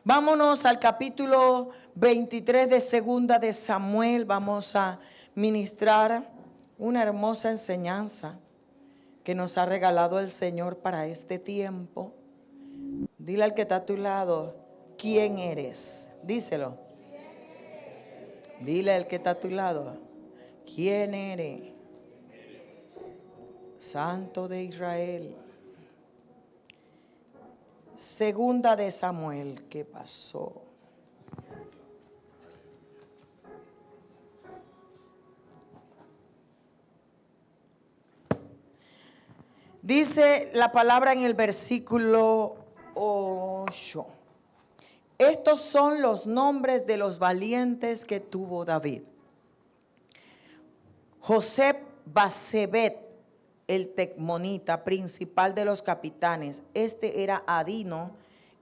Vámonos al capítulo 23 de Segunda de Samuel. Vamos a ministrar una hermosa enseñanza que nos ha regalado el Señor para este tiempo. Dile al que está a tu lado, ¿quién eres? Díselo. Dile al que está a tu lado, ¿quién eres? Santo de Israel. Segunda de Samuel, ¿qué pasó? Dice la palabra en el versículo 8. Estos son los nombres de los valientes que tuvo David. José Basebet, el tecmonita, principal de los capitanes. Este era Adino,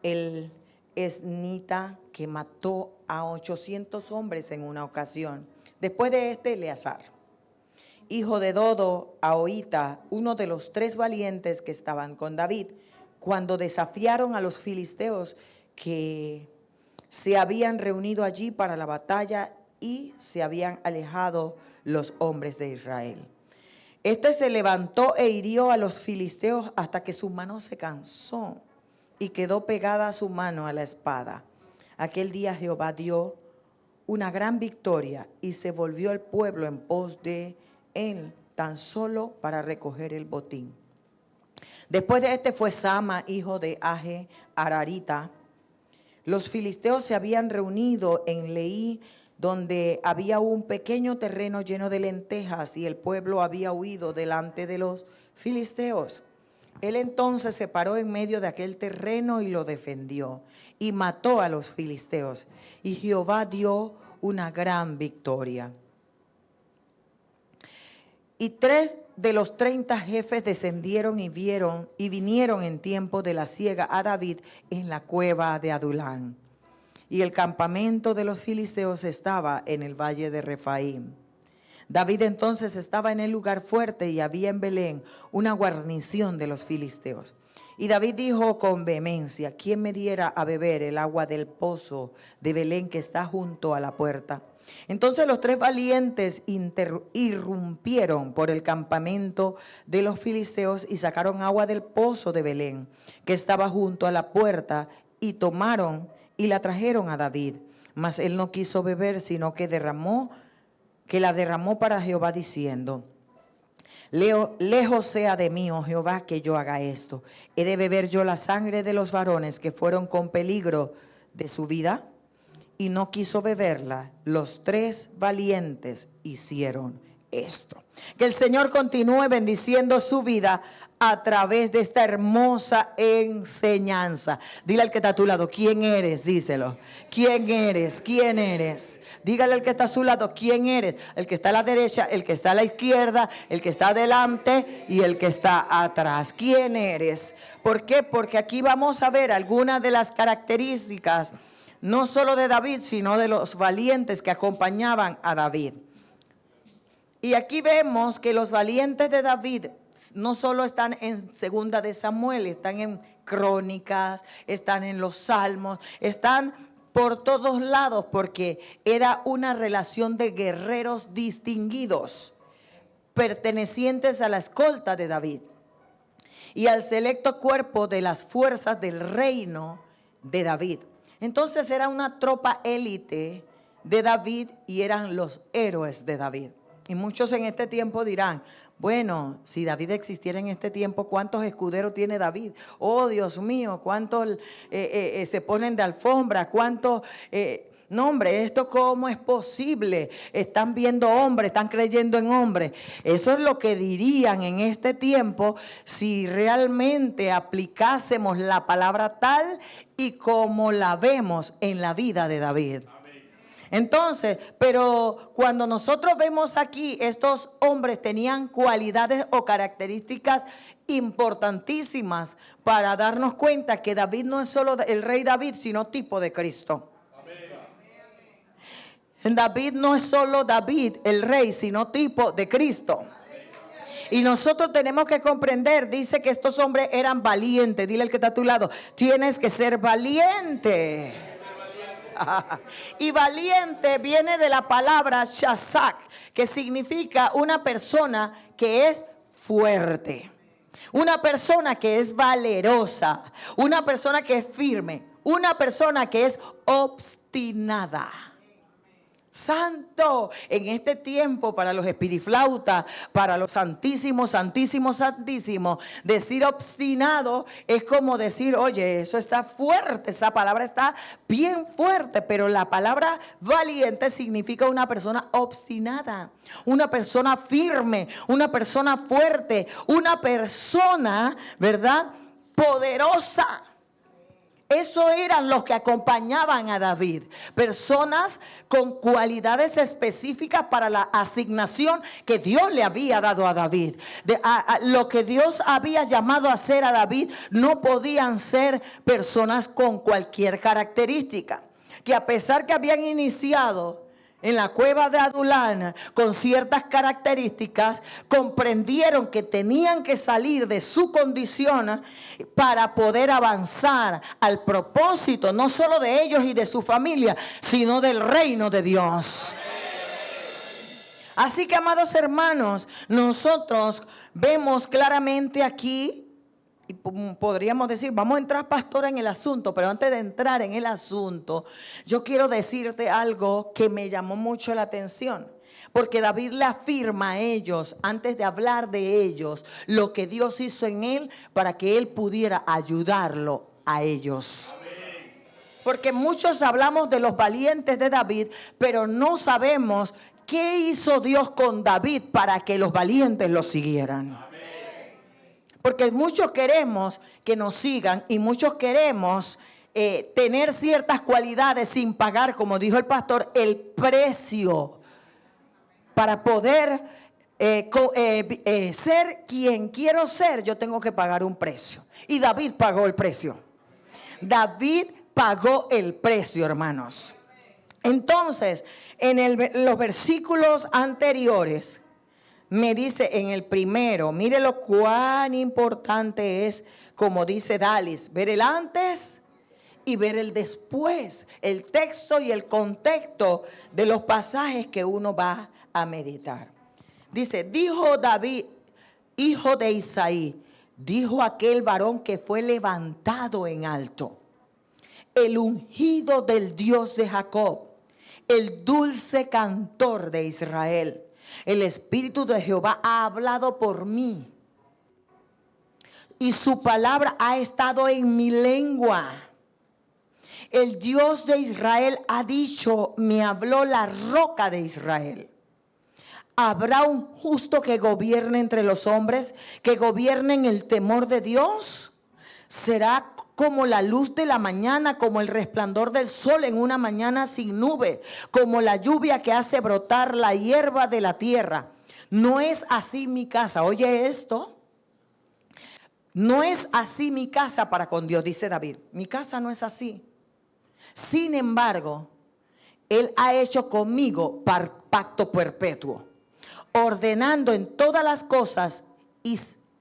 el esnita, que mató a 800 hombres en una ocasión. Después de este, Eleazar, hijo de Dodo, Ahoita, uno de los 3 valientes que estaban con David, cuando desafiaron a los filisteos que se habían reunido allí para la batalla y se habían alejado los hombres de Israel. Este se levantó e hirió a los filisteos hasta que su mano se cansó y quedó pegada a su mano a la espada. Aquel día Jehová dio una gran victoria y se volvió el pueblo en pos de él, tan solo para recoger el botín. Después de este fue Sama, hijo de Age Ararita. Los filisteos se habían reunido en Leí, donde había un pequeño terreno lleno de lentejas, y el pueblo había huido delante de los filisteos. Él entonces se paró en medio de aquel terreno y lo defendió, y mató a los filisteos, y Jehová dio una gran victoria. Y 3 de los 30 jefes descendieron y vinieron en tiempo de la siega a David en la cueva de Adulán. Y el campamento de los filisteos estaba en el valle de Refaim. David entonces estaba en el lugar fuerte y había en Belén una guarnición de los filisteos. Y David dijo con vehemencia: ¿quién me diera a beber el agua del pozo de Belén que está junto a la puerta? Entonces los 3 valientes irrumpieron por el campamento de los filisteos y sacaron agua del pozo de Belén que estaba junto a la puerta, y tomaron y la trajeron a David. Mas él no quiso beber, sino que la derramó para Jehová, diciendo: lejos sea de mí, oh Jehová, que yo haga esto. ¿He de beber yo la sangre de los varones que fueron con peligro de su vida? Y no quiso beberla. Los 3 valientes hicieron esto. Que el Señor continúe bendiciendo su vida a través de esta hermosa enseñanza. Dile al que está a tu lado, ¿quién eres? Díselo. ¿Quién eres? ¿Quién eres? Dígale al que está a su lado, ¿quién eres? El que está a la derecha, el que está a la izquierda, el que está adelante y el que está atrás. ¿Quién eres? ¿Por qué? Porque aquí vamos a ver algunas de las características, no solo de David, sino de los valientes que acompañaban a David. Y aquí vemos que los valientes de David no solo están en Segunda de Samuel, están en Crónicas, están en los Salmos, están por todos lados, porque era una relación de guerreros distinguidos, pertenecientes a la escolta de David y al selecto cuerpo de las fuerzas del reino de David. Entonces era una tropa élite de David y eran los héroes de David. Y muchos en este tiempo dirán: bueno, si David existiera en este tiempo, ¿cuántos escuderos tiene David? Oh, Dios mío, ¿cuántos se ponen de alfombra? ¿Cuántos? No, hombre, ¿esto cómo es posible? Están viendo hombres, están creyendo en hombres. Eso es lo que dirían en este tiempo si realmente aplicásemos la palabra tal y como la vemos en la vida de David. Entonces, pero cuando nosotros vemos aquí, estos hombres tenían cualidades o características importantísimas para darnos cuenta que David no es solo el rey David, sino tipo de Cristo. David no es solo David el rey, sino tipo de Cristo. Y nosotros tenemos que comprender, dice que estos hombres eran valientes. Dile al que está a tu lado, tienes que ser valiente. Y valiente viene de la palabra shazak, que significa una persona que es fuerte, una persona que es valerosa, una persona que es firme, una persona que es obstinada. Santo, en este tiempo para los espiriflautas, para los santísimos, santísimos, santísimos, decir obstinado es como decir, oye, eso está fuerte, esa palabra está bien fuerte, pero la palabra valiente significa una persona obstinada, una persona firme, una persona fuerte, una persona, ¿verdad?, poderosa. Eso eran los que acompañaban a David, personas con cualidades específicas para la asignación que Dios le había dado a David. Lo que Dios había llamado a hacer a David no podían ser personas con cualquier característica, que a pesar que habían iniciado en la cueva de Adulán con ciertas características, comprendieron que tenían que salir de su condición para poder avanzar al propósito, no solo de ellos y de su familia, sino del reino de Dios. Así que, amados hermanos, nosotros vemos claramente aquí, y podríamos decir, vamos a entrar, pastora, en el asunto, pero antes de entrar en el asunto, yo quiero decirte algo que me llamó mucho la atención. Porque David le afirma a ellos, antes de hablar de ellos, lo que Dios hizo en él para que él pudiera ayudarlo a ellos. Porque muchos hablamos de los valientes de David, pero no sabemos qué hizo Dios con David para que los valientes lo siguieran. Porque muchos queremos que nos sigan y muchos queremos tener ciertas cualidades sin pagar, como dijo el pastor, el precio para poder ser quien quiero ser. Yo tengo que pagar un precio. Y David pagó el precio. David pagó el precio, hermanos. Entonces, en los versículos anteriores, me dice en el primero, mire lo cuán importante es, como dice Dalis, ver el antes y ver el después, el texto y el contexto de los pasajes que uno va a meditar. Dice, dijo David, hijo de Isaí, dijo aquel varón que fue levantado en alto, el ungido del Dios de Jacob, el dulce cantor de Israel. El Espíritu de Jehová ha hablado por mí y su palabra ha estado en mi lengua. El Dios de Israel ha dicho, me habló la roca de Israel. ¿Habrá un justo que gobierne entre los hombres, que gobierne en el temor de Dios? Será como la luz de la mañana, como el resplandor del sol en una mañana sin nube, como la lluvia que hace brotar la hierba de la tierra. No es así mi casa. Oye esto. No es así mi casa para con Dios, dice David. Mi casa no es así. Sin embargo, Él ha hecho conmigo pacto perpetuo, ordenando en todas las cosas y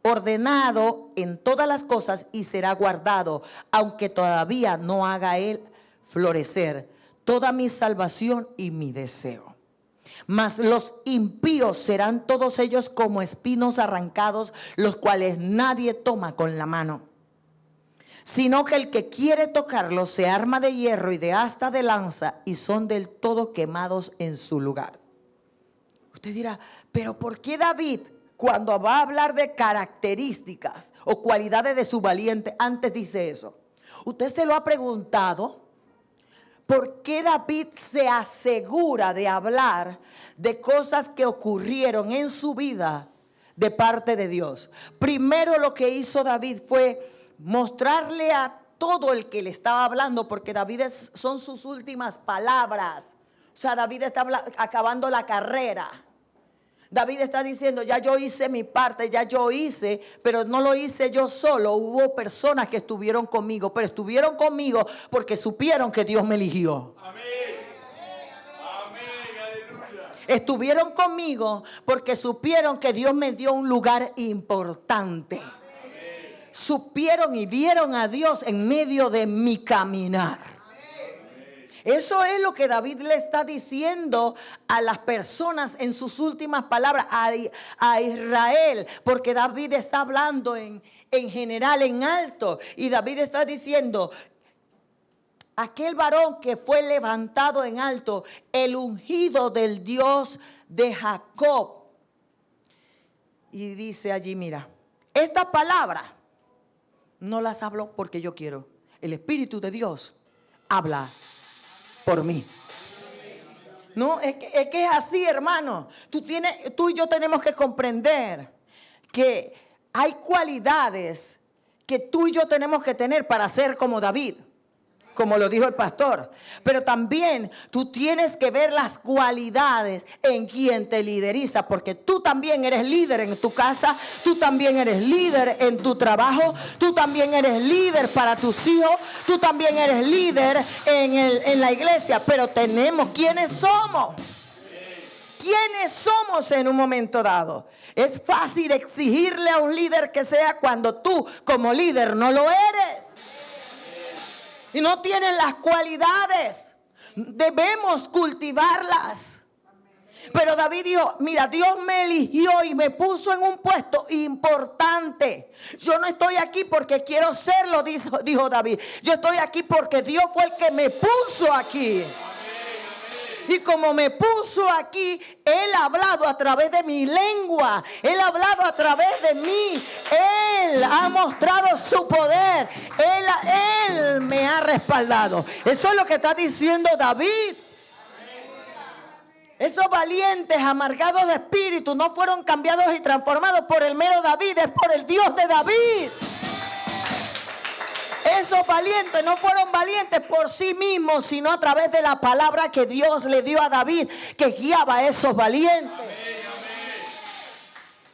ordenado en todas las cosas y será guardado, aunque todavía no haga Él florecer toda mi salvación y mi deseo. Mas los impíos serán todos ellos como espinos arrancados, los cuales nadie toma con la mano, sino que el que quiere tocarlos se arma de hierro y de asta de lanza y son del todo quemados en su lugar. Usted dirá, pero ¿por qué David, cuando va a hablar de características o cualidades de su valiente, antes dice eso? ¿Usted se lo ha preguntado? ¿Por qué David se asegura de hablar de cosas que ocurrieron en su vida de parte de Dios? Primero lo que hizo David fue mostrarle a todo el que le estaba hablando, porque David son sus últimas palabras. O sea, David está acabando la carrera. David está diciendo, ya yo hice mi parte, ya yo hice, pero no lo hice yo solo. Hubo personas que estuvieron conmigo, pero estuvieron conmigo porque supieron que Dios me eligió. Amén. Amén. Aleluya. Estuvieron conmigo porque supieron que Dios me dio un lugar importante. Amén. Supieron y vieron a Dios en medio de mi caminar. Eso es lo que David le está diciendo a las personas en sus últimas palabras, a Israel, porque David está hablando en general, en alto, y David está diciendo: aquel varón que fue levantado en alto, el ungido del Dios de Jacob. Y dice allí, mira, estas palabras no las hablo porque yo quiero. El Espíritu de Dios habla por mí. No, es que es así, hermano. Tú y yo tenemos que comprender que hay cualidades que tú y yo tenemos que tener para ser como David, como lo dijo el pastor. Pero también tú tienes que ver las cualidades en quien te lideriza, porque tú también eres líder en tu casa, tú también eres líder en tu trabajo, tú también eres líder para tus hijos, tú también eres líder en la iglesia. Pero tenemos, ¿quiénes somos? ¿Quiénes somos en un momento dado? Es fácil exigirle a un líder que sea cuando tú como líder no lo eres. Y no tienen las cualidades. Debemos cultivarlas. Pero David dijo: mira, Dios me eligió y me puso en un puesto importante. Yo no estoy aquí porque quiero serlo, dijo David. Yo estoy aquí porque Dios fue el que me puso aquí. Y como me puso aquí, Él ha hablado a través de mi lengua. Él ha hablado a través de mí. Él ha mostrado su poder. Él me ha respaldado. Eso es lo que está diciendo David. Esos valientes, amargados de espíritu, no fueron cambiados y transformados por el mero David. Es por el Dios de David. Esos valientes no fueron valientes por sí mismos, sino a través de la palabra que Dios le dio a David, que guiaba a esos valientes.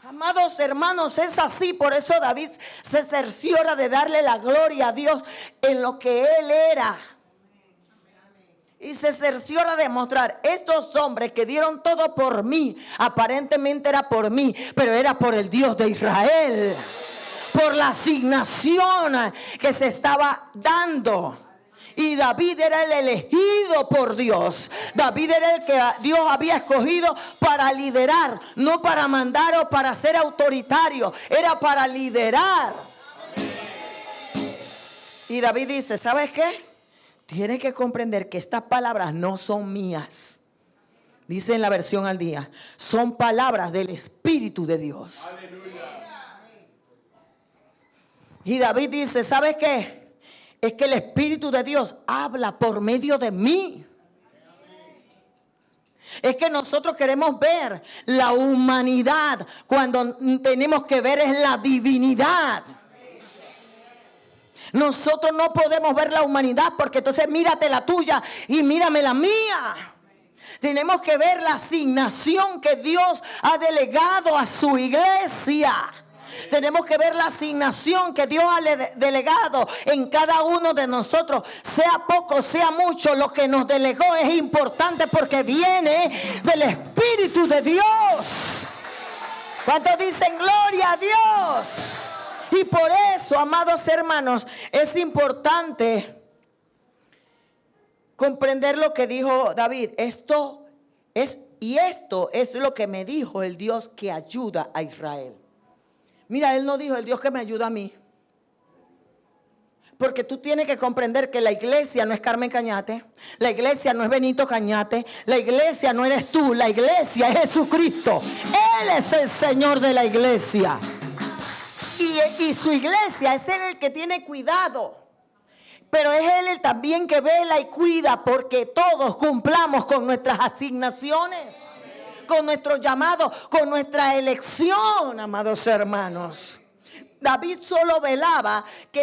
Amados hermanos, es así. Por eso David se cerciora de darle la gloria a Dios en lo que él era. Y se cerciora de mostrar: estos hombres que dieron todo por mí, aparentemente era por mí, pero era por el Dios de Israel. Por la asignación que se estaba dando. Y David era el elegido por Dios. David era el que Dios había escogido para liderar, no para mandar o para ser autoritario. Era para liderar. Y David dice: ¿sabes qué? Tienes que comprender que estas palabras no son mías. Dice en la versión al día: son palabras del Espíritu de Dios. Aleluya. Y David dice: ¿sabes qué? Es que el Espíritu de Dios habla por medio de mí. Es que nosotros queremos ver la humanidad cuando tenemos que ver es la divinidad. Nosotros no podemos ver la humanidad porque entonces mírate la tuya y mírame la mía. Tenemos que ver la asignación que Dios ha delegado a su iglesia. Tenemos que ver la asignación que Dios ha delegado en cada uno de nosotros. Sea poco, sea mucho, lo que nos delegó es importante porque viene del Espíritu de Dios. ¿Cuántos dicen gloria a Dios? Y por eso, amados hermanos, es importante comprender lo que dijo David. Esto es lo que me dijo el Dios que ayuda a Israel. Mira, él no dijo el Dios que me ayuda a mí. Porque tú tienes que comprender que la iglesia no es Carmen Cañate. La iglesia no es Benito Cañate. La iglesia no eres tú. La iglesia es Jesucristo. Él es el Señor de la iglesia. Y su iglesia es Él el que tiene cuidado. Pero es Él el también que vela y cuida porque todos cumplamos con nuestras asignaciones. Con nuestro llamado, con nuestra elección, amados hermanos. David solo velaba que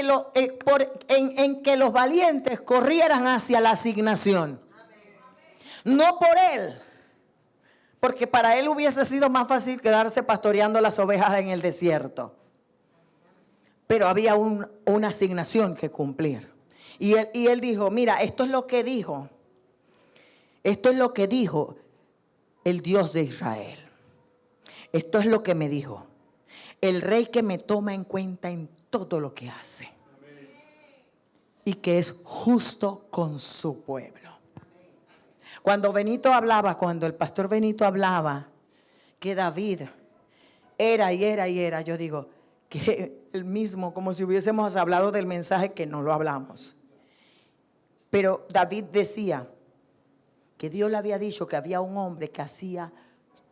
en que los valientes corrieran hacia la asignación. No por él, porque para él hubiese sido más fácil quedarse pastoreando las ovejas en el desierto. Pero había una asignación que cumplir. Y él dijo: mira, esto es lo que dijo. Esto es lo que dijo el Dios de Israel. Esto es lo que me dijo. El rey que me toma en cuenta en todo lo que hace. Y que es justo con su pueblo. Cuando el pastor Benito hablaba que David era, yo digo que el mismo, como si hubiésemos hablado del mensaje que no lo hablamos. Pero David decía que Dios le había dicho que había un hombre que hacía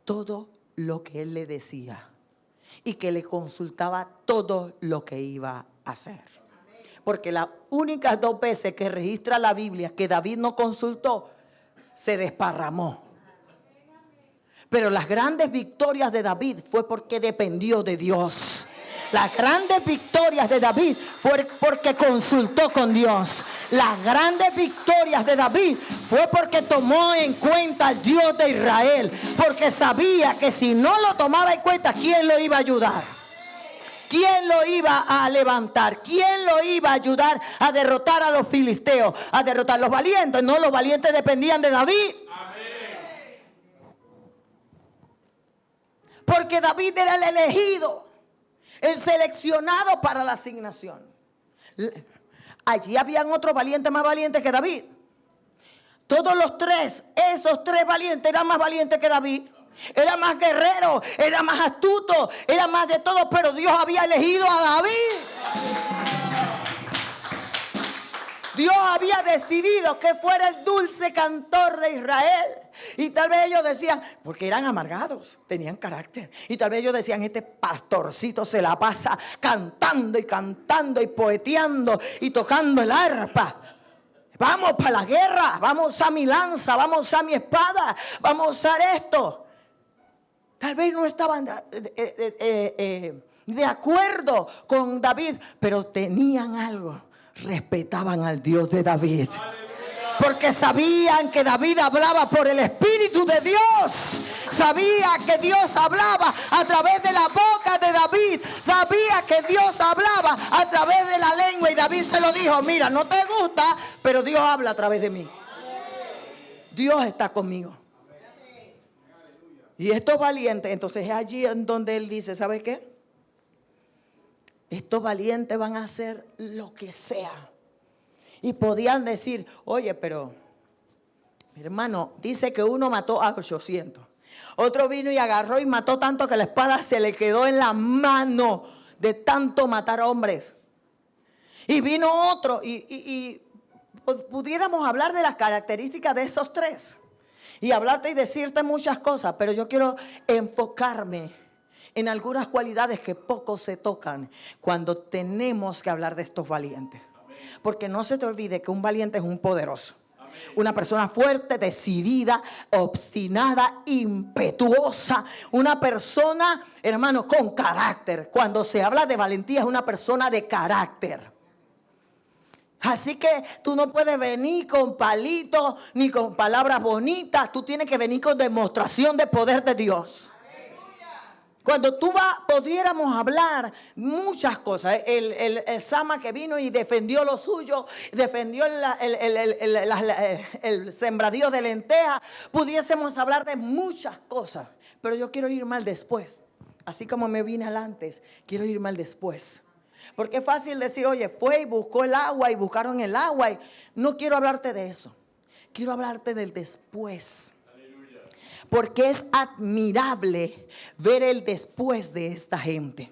todo lo que él le decía y que le consultaba todo lo que iba a hacer. Porque las únicas 2 veces que registra la Biblia que David no consultó, se desparramó. Pero las grandes victorias de David fue porque dependió de Dios. Las grandes victorias de David fue porque consultó con Dios. Las grandes victorias de David fue porque tomó en cuenta al Dios de Israel. Porque sabía que si no lo tomaba en cuenta, ¿quién lo iba a ayudar? ¿Quién lo iba a levantar? ¿Quién lo iba a ayudar a derrotar a los filisteos? A derrotar a los valientes. No, los valientes dependían de David. Porque David era el elegido, el seleccionado para la asignación. Allí habían otros valientes más valientes que David. Todos los 3, esos 3 valientes eran más valientes que David. Era más guerrero, era más astuto, era más de todo, pero Dios había elegido a David. Dios había decidido que fuera el dulce cantor de Israel. Y tal vez ellos decían, porque eran amargados, tenían carácter. Y tal vez ellos decían, este pastorcito se la pasa cantando y poeteando y tocando el arpa. Vamos para la guerra, vamos a usar mi lanza, vamos a usar mi espada, vamos a usar esto. Tal vez no estaban de acuerdo con David, pero tenían algo. Respetaban al Dios de David. Porque sabían que David hablaba por el Espíritu de Dios. Sabía que Dios hablaba a través de la boca de David. Sabía que Dios hablaba a través de la lengua. Y David se lo dijo, mira, no te gusta, pero Dios habla a través de mí. Dios está conmigo. Y estos valientes, entonces es allí en donde él dice, ¿sabes qué? Estos valientes van a hacer lo que sea. Y podían decir, oye, pero mi hermano dice que uno mató a 800. Otro vino y agarró y mató tanto que la espada se le quedó en la mano de tanto matar hombres. Y vino otro y pudiéramos hablar de las características de esos 3. Y hablarte y decirte muchas cosas, pero yo quiero enfocarme en algunas cualidades que poco se tocan cuando tenemos que hablar de estos valientes. Porque no se te olvide que un valiente es un poderoso. Una persona fuerte, decidida, obstinada, impetuosa. Una persona, hermano, con carácter. Cuando se habla de valentía es una persona de carácter. Así que tú no puedes venir con palitos ni con palabras bonitas. Tú tienes que venir con demostración de poder de Dios. Cuando tú pudiéramos hablar muchas cosas. El Sama que vino y defendió lo suyo, defendió el sembradío de lentejas. Pudiésemos hablar de muchas cosas. Pero yo quiero ir mal después. Así como me vine al antes, quiero ir mal después. Porque es fácil decir, oye, fue y buscó el agua y buscaron el agua. No quiero hablarte de eso. Quiero hablarte del después. Porque es admirable ver el después de esta gente.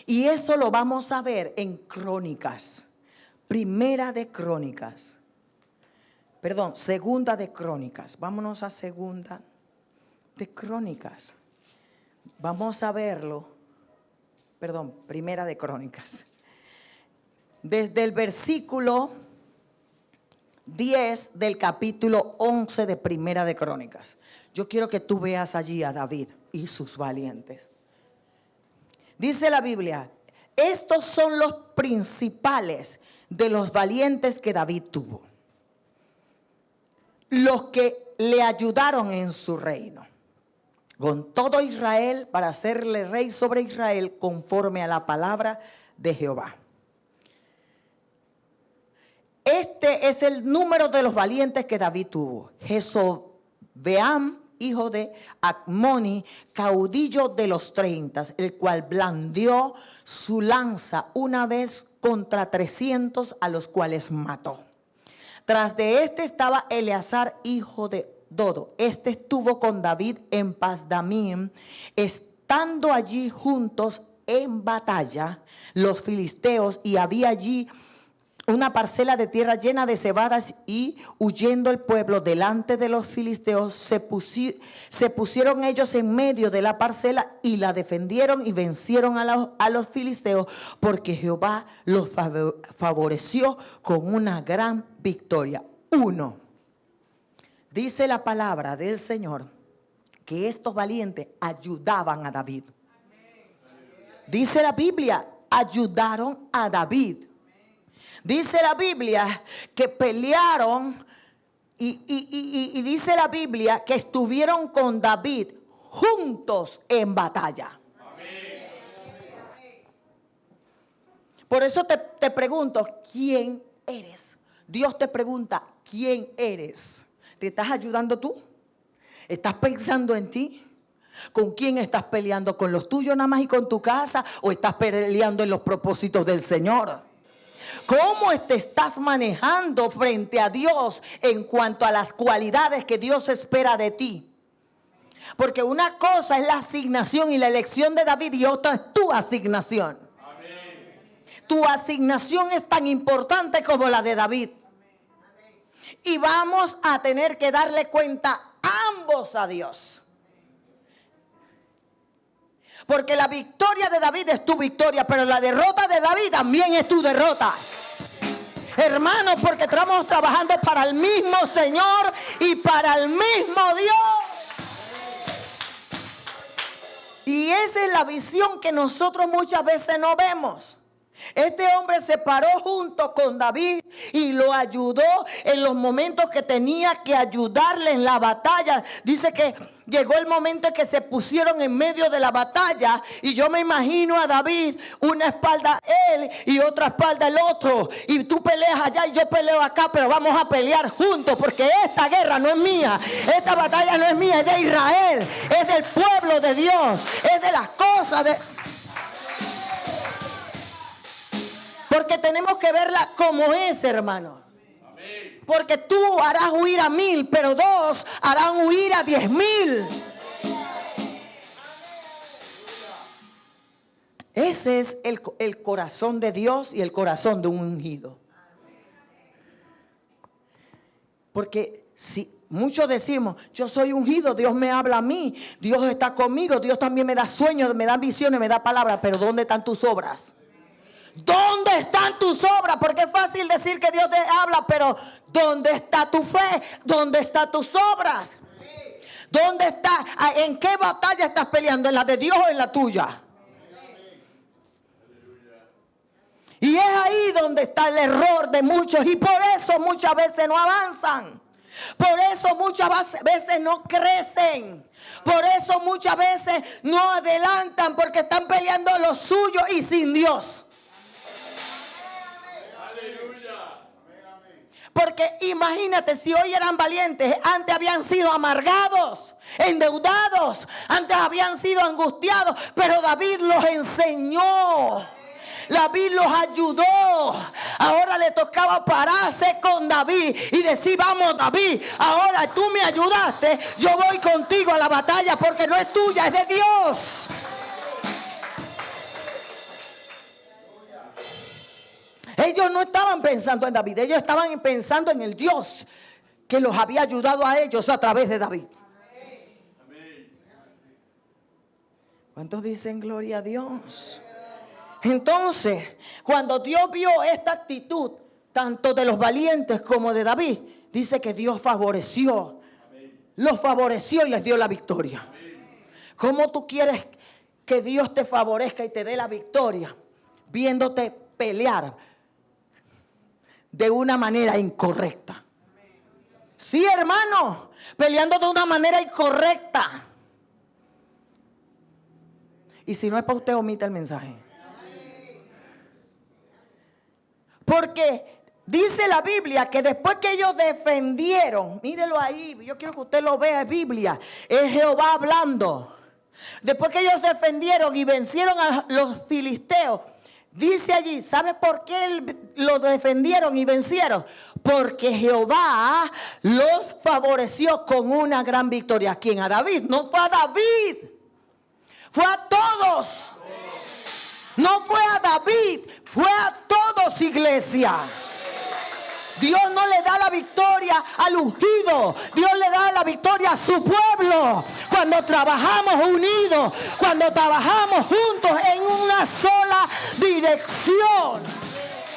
Y eso lo vamos a ver en Crónicas. Segunda de Crónicas. Vámonos a Segunda de Crónicas. Vamos a verlo. Primera de Crónicas. Desde el versículo 10 del capítulo 11 de Primera de Crónicas. Yo quiero que tú veas allí a David y sus valientes. Dice la Biblia, estos son los principales de los valientes que David tuvo. Los que le ayudaron en su reino. Con todo Israel para hacerle rey sobre Israel conforme a la palabra de Jehová. Este es el número de los valientes que David tuvo. Jerobeam, hijo de Acmoni, caudillo de los 30, el cual blandió su lanza una vez contra 300 a los cuales mató. Tras de este estaba Eleazar, hijo de Dodo. Este estuvo con David en Pasdamim, estando allí juntos en batalla los filisteos, y había allí una parcela de tierra llena de cebadas, y huyendo el pueblo delante de los filisteos, se pusieron ellos en medio de la parcela y la defendieron y vencieron a los filisteos, porque Jehová los favoreció con una gran victoria. 1. Dice la palabra del Señor que estos valientes ayudaban a David. Dice la Biblia, ayudaron a David. Dice la Biblia que pelearon y dice la Biblia que estuvieron con David juntos en batalla. Por eso te pregunto, ¿quién eres? Dios te pregunta, ¿quién eres? ¿Te estás ayudando tú? ¿Estás pensando en ti? ¿Con quién estás peleando? ¿Con los tuyos nada más y con tu casa? ¿O estás peleando en los propósitos del Señor? ¿Cómo te estás manejando frente a Dios en cuanto a las cualidades que Dios espera de ti? Porque una cosa es la asignación y la elección de David, y otra es tu asignación. Amén. Tu asignación es tan importante como la de David. Y vamos a tener que darle cuenta ambos a Dios. Porque la victoria de David es tu victoria, pero la derrota de David también es tu derrota. Hermanos, porque estamos trabajando para el mismo Señor y para el mismo Dios. Y esa es la visión que nosotros muchas veces no vemos. Este hombre se paró junto con David y lo ayudó en los momentos que tenía que ayudarle en la batalla. Dice que llegó el momento en que se pusieron en medio de la batalla, y yo me imagino a David, una espalda él y otra espalda el otro, y tú peleas allá y yo peleo acá, pero vamos a pelear juntos, porque esta guerra no es mía, esta batalla no es mía, es de Israel, es del pueblo de Dios, es de las cosas de... Porque tenemos que verla como es, hermano. Amén. Porque tú harás huir a 1000, pero 2 harán huir a 10,000. Ese es el corazón de Dios y el corazón de un ungido. Porque si muchos decimos, yo soy ungido, Dios me habla a mí, Dios está conmigo, Dios también me da sueños, me da visiones, me da palabras, pero ¿dónde están tus obras? ¿Dónde están tus obras? Porque es fácil decir que Dios te habla, pero ¿dónde está tu fe? ¿Dónde están tus obras? ¿Dónde está? ¿En qué batalla estás peleando? ¿En la de Dios o en la tuya? Y es ahí donde está el error de muchos, y por eso muchas veces no avanzan. Por eso muchas veces no crecen. Por eso muchas veces no adelantan, porque están peleando lo suyo y sin Dios. Porque imagínate, si hoy eran valientes, antes habían sido amargados, endeudados, antes habían sido angustiados, pero David los enseñó. David los ayudó. Ahora le tocaba pararse con David y decir, vamos David, ahora tú me ayudaste, yo voy contigo a la batalla, porque no es tuya, es de Dios. Ellos no estaban pensando en David, ellos estaban pensando en el Dios que los había ayudado a ellos a través de David. ¿Cuántos dicen gloria a Dios? Entonces, cuando Dios vio esta actitud, tanto de los valientes como de David, dice que Dios favoreció, los favoreció y les dio la victoria. ¿Cómo tú quieres que Dios te favorezca y te dé la victoria? Viéndote pelear de una manera incorrecta. Sí, hermano, peleando de una manera incorrecta. Y si no es para usted, omita el mensaje. Porque dice la Biblia que después que ellos defendieron, mírelo ahí, yo quiero que usted lo vea, es Biblia, es Jehová hablando. Después que ellos defendieron y vencieron a los filisteos, dice allí, ¿sabe por qué lo defendieron y vencieron? porque Jehová los favoreció con una gran victoria. ¿A quién? A David. No fue a David, fue a todos. No fue a David, fue a todos, iglesia. Dios no le da la victoria al ungido, Dios le da la victoria a su pueblo. Cuando trabajamos unidos, cuando trabajamos juntos en una sola dirección,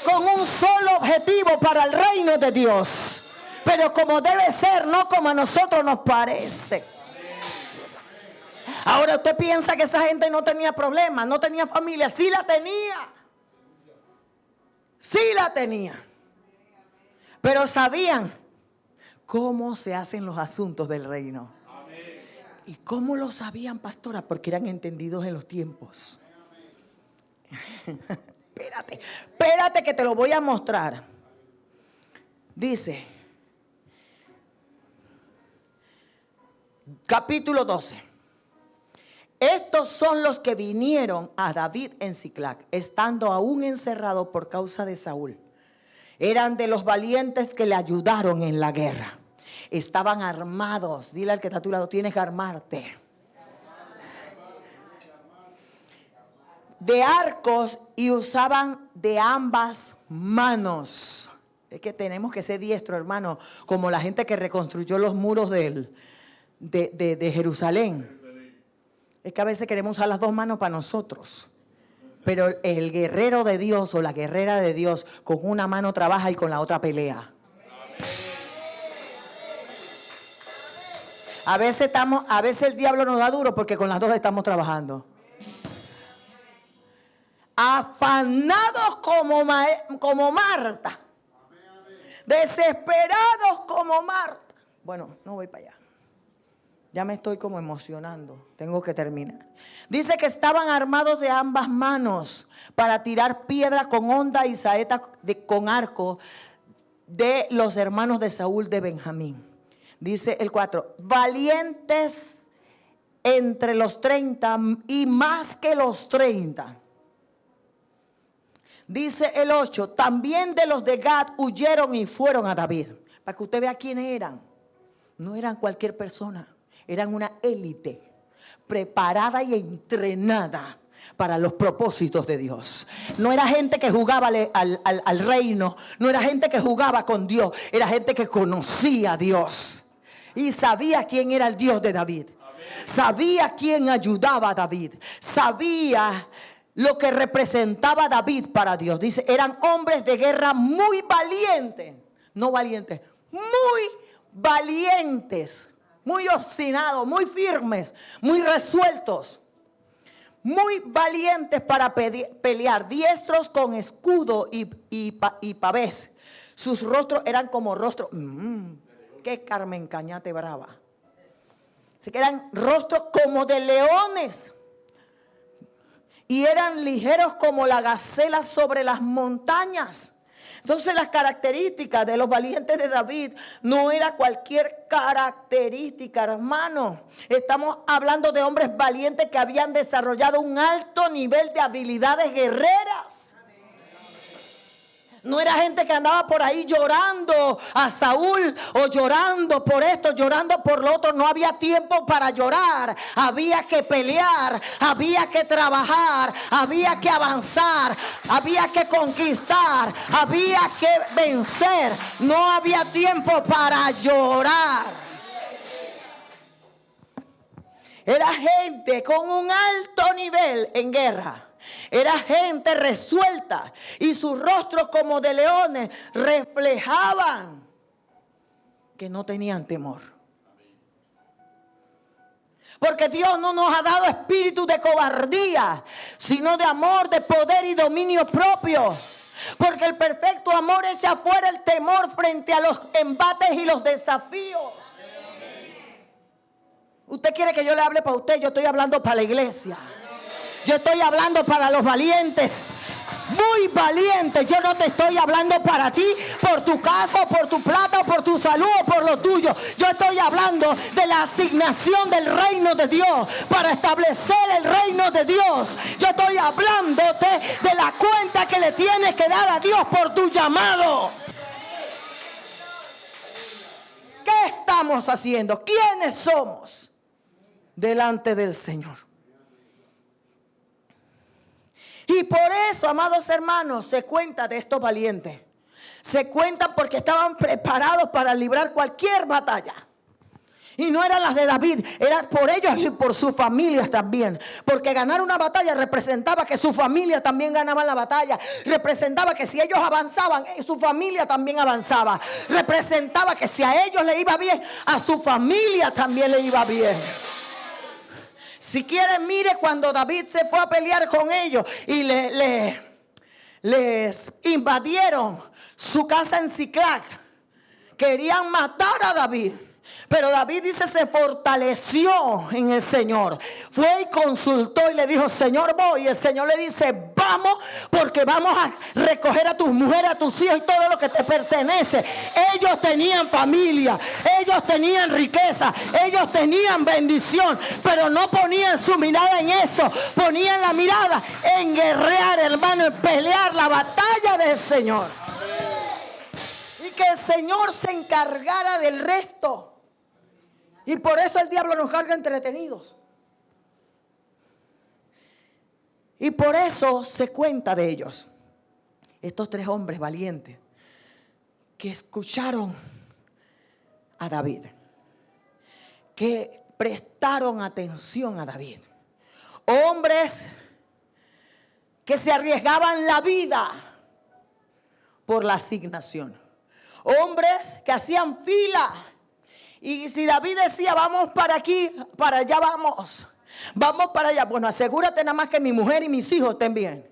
con un solo objetivo para el reino de Dios. Pero como debe ser, no como a nosotros nos parece. Ahora usted piensa que esa gente no tenía problemas, no tenía familia. Sí la tenía. Sí la tenía. Pero sabían cómo se hacen los asuntos del reino. ¿Y cómo lo sabían, pastora? Porque eran entendidos en los tiempos. Espérate que te lo voy a mostrar. Dice, capítulo 12. Estos son los que vinieron a David en Siclac, estando aún encerrado por causa de Saúl. Eran de los valientes que le ayudaron en la guerra. Estaban armados. Dile al que está a tu lado, tienes que armarte. De arcos, y usaban de ambas manos. Es que tenemos que ser diestros, hermano, como la gente que reconstruyó los muros de Jerusalén. Es que a veces queremos usar las dos manos para nosotros. Pero el guerrero de Dios o la guerrera de Dios con una mano trabaja y con la otra pelea. A veces el diablo nos da duro porque con las dos estamos trabajando. Afanados como Marta. Desesperados como Marta. Bueno, no voy para allá. Ya me estoy como emocionando. Tengo que terminar. Dice que estaban armados de ambas manos para tirar piedra con honda y saeta con arco de los hermanos de Saúl de Benjamín. Dice el 4. Valientes entre los 30 y más que los 30. Dice el 8. También de los de Gad huyeron y fueron a David. Para que usted vea quiénes eran. No eran cualquier persona. Eran una élite preparada y entrenada para los propósitos de Dios. No era gente que jugaba al reino, no era gente que jugaba con Dios, era gente que conocía a Dios y sabía quién era el Dios de David. Sabía quién ayudaba a David, sabía lo que representaba David para Dios. Dice, eran hombres de guerra muy valientes, no valientes, muy valientes. Muy obstinados, muy firmes, muy resueltos, muy valientes para pelear, diestros con escudo y pavés. Sus rostros eran como rostros, qué Carmen Cañate brava. Así que eran rostros como de leones y eran ligeros como la gacela sobre las montañas. Entonces las características de los valientes de David no era cualquier característica, hermano. Estamos hablando de hombres valientes que habían desarrollado un alto nivel de habilidades guerreras. No era gente que andaba por ahí llorando a Saúl o llorando por esto, llorando por lo otro. No había tiempo para llorar. Había que pelear, había que trabajar, había que avanzar, había que conquistar, había que vencer. No había tiempo para llorar. Era gente con un alto nivel en guerra. Era gente resuelta y sus rostros como de leones reflejaban que no tenían temor. Porque Dios no nos ha dado espíritu de cobardía, sino de amor, de poder y dominio propio. Porque el perfecto amor echa fuera el temor frente a los embates y los desafíos. Usted quiere que yo le hable para usted, yo estoy hablando para la iglesia. Yo estoy hablando para los valientes, muy valientes. Yo no te estoy hablando para ti, por tu casa, o por tu plata, o por tu salud, o por lo tuyo. Yo estoy hablando de la asignación del reino de Dios, para establecer el reino de Dios. Yo estoy hablándote de la cuenta que le tienes que dar a Dios por tu llamado. estamos haciendo? ¿Quiénes somos delante del Señor? Y por eso, amados hermanos, se cuenta de estos valientes. Se cuenta porque estaban preparados para librar cualquier batalla. Y no eran las de David, era por ellos y por sus familias también. Porque ganar una batalla representaba que su familia también ganaba la batalla. Representaba que si ellos avanzaban, su familia también avanzaba. Representaba que si a ellos le iba bien, a su familia también le iba bien. Si quieren, mire cuando David se fue a pelear con ellos y les invadieron su casa en Siclag. Querían matar a David. Pero David dice, se fortaleció en el Señor. Fue y consultó y le dijo, Señor, voy. Y el Señor le dice, vamos, porque vamos a recoger a tus mujeres, a tus hijos y todo lo que te pertenece. Ellos tenían familia, ellos tenían riqueza, ellos tenían bendición, pero no ponían su mirada en eso. Ponían la mirada en guerrear, hermano, en pelear la batalla del Señor. Y que el Señor se encargara del resto. Y por eso el diablo nos carga entretenidos. Y por eso se cuenta de ellos. Estos 3 hombres valientes que escucharon a David, que prestaron atención a David. Hombres que se arriesgaban la vida por la asignación. Hombres que hacían fila. Y si David decía, vamos para aquí, para allá vamos. Vamos para allá. Bueno, asegúrate nada más que mi mujer y mis hijos estén bien.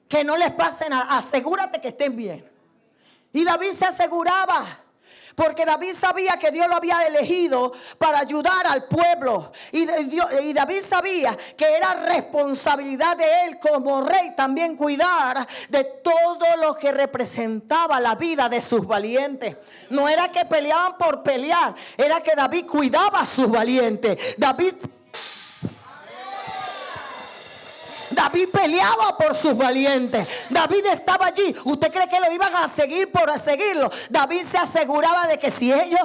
Que no les pase nada. Asegúrate que estén bien. Y David se aseguraba. Porque David sabía que Dios lo había elegido para ayudar al pueblo. Y David sabía que era responsabilidad de él como rey también cuidar de todo lo que representaba la vida de sus valientes. No era que peleaban por pelear, era que David cuidaba a sus valientes. David peleaba por sus valientes. David estaba allí. ¿Usted cree que lo iban a seguir por seguirlo? David se aseguraba de que si ellos,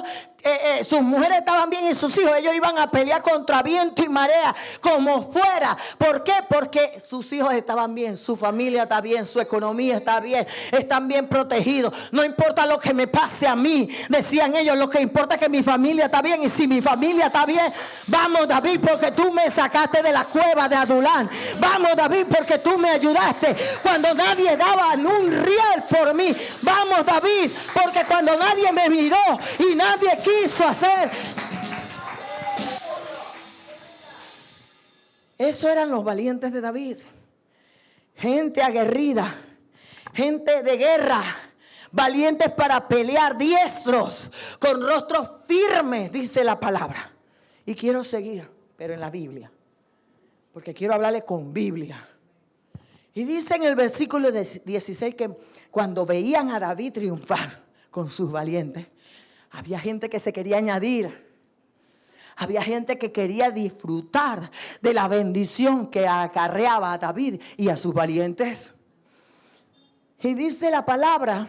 sus mujeres estaban bien y sus hijos, ellos iban a pelear contra viento y marea, como fuera. ¿Por qué? Porque sus hijos estaban bien, su familia está bien, su economía está bien, están bien protegidos. No importa lo que me pase a mí, decían ellos, lo que importa es que mi familia está bien. Y si mi familia está bien, vamos, David, porque tú me sacaste de la cueva de Adulán. Vamos, David, porque tú me ayudaste cuando nadie daba un riel por mí. Vamos, David, porque cuando nadie me miró y nadie quiso hacer. Eso eran los valientes de David. Gente aguerrida, gente de guerra, valientes para pelear, diestros, con rostros firmes, dice la palabra. Y quiero seguir, pero en la Biblia, porque quiero hablarle con Biblia. Y dice en el versículo 16 que cuando veían a David triunfar con sus valientes, había gente que se quería añadir. Había gente que quería disfrutar de la bendición que acarreaba a David y a sus valientes. Y dice la palabra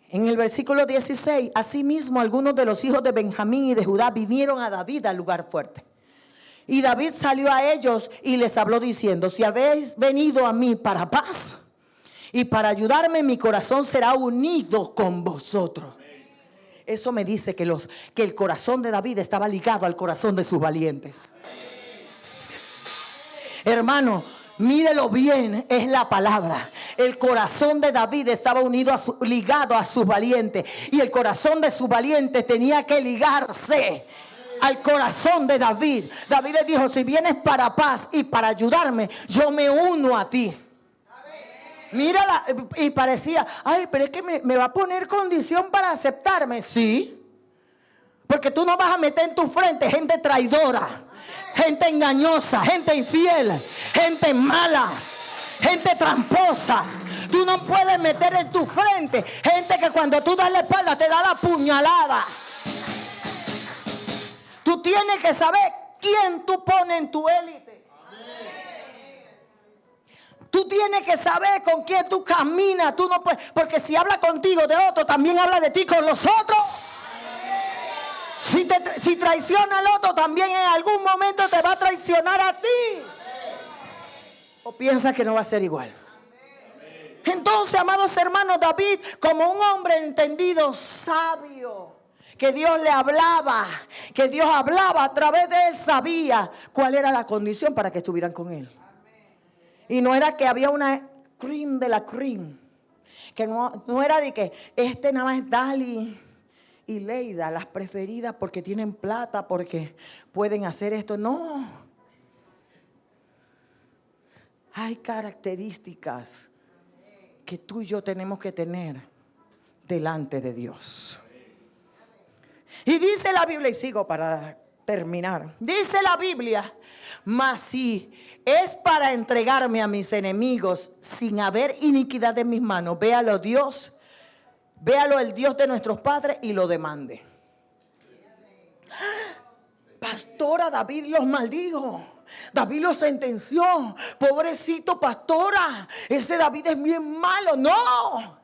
en el versículo 16, asimismo algunos de los hijos de Benjamín y de Judá vinieron a David al lugar fuerte. Y David salió a ellos y les habló diciendo, si habéis venido a mí para paz y para ayudarme, mi corazón será unido con vosotros. Eso me dice que el corazón de David estaba ligado al corazón de sus valientes. Hermano, mírelo bien, es la palabra. El corazón de David estaba ligado a sus valientes. Y el corazón de sus valientes tenía que ligarse al corazón de David. David le dijo, si vienes para paz y para ayudarme, yo me uno a ti. Mírala, y parecía, ay, pero es que me va a poner condición para aceptarme. Sí, porque tú no vas a meter en tu frente gente traidora, gente engañosa, gente infiel, gente mala, gente tramposa. Tú no puedes meter en tu frente gente que cuando tú das la espalda te da la puñalada. Tú tienes que saber quién tú pones en tu élite. Tú tienes que saber con quién tú caminas. Tú no puedes, porque si habla contigo de otro, también habla de ti con los otros. Si traiciona al otro, también en algún momento te va a traicionar a ti. ¿O piensas que no va a ser igual? Entonces, amados hermanos, David, como un hombre entendido, sabio, que Dios le hablaba, que Dios hablaba a través de él, sabía cuál era la condición para que estuvieran con él. Y no era que había una cream de la cream, que no era de que nada más es Dali y Leida, las preferidas porque tienen plata, porque pueden hacer esto. No. Hay características que tú y yo tenemos que tener delante de Dios. Y dice la Biblia, y sigo para terminar, dice la Biblia: mas si es para entregarme a mis enemigos sin haber iniquidad en mis manos, véalo Dios, véalo el Dios de nuestros padres y lo demande. Pastora, David los maldijo. David lo sentenció. Pobrecito, pastora, ese David es bien malo. No,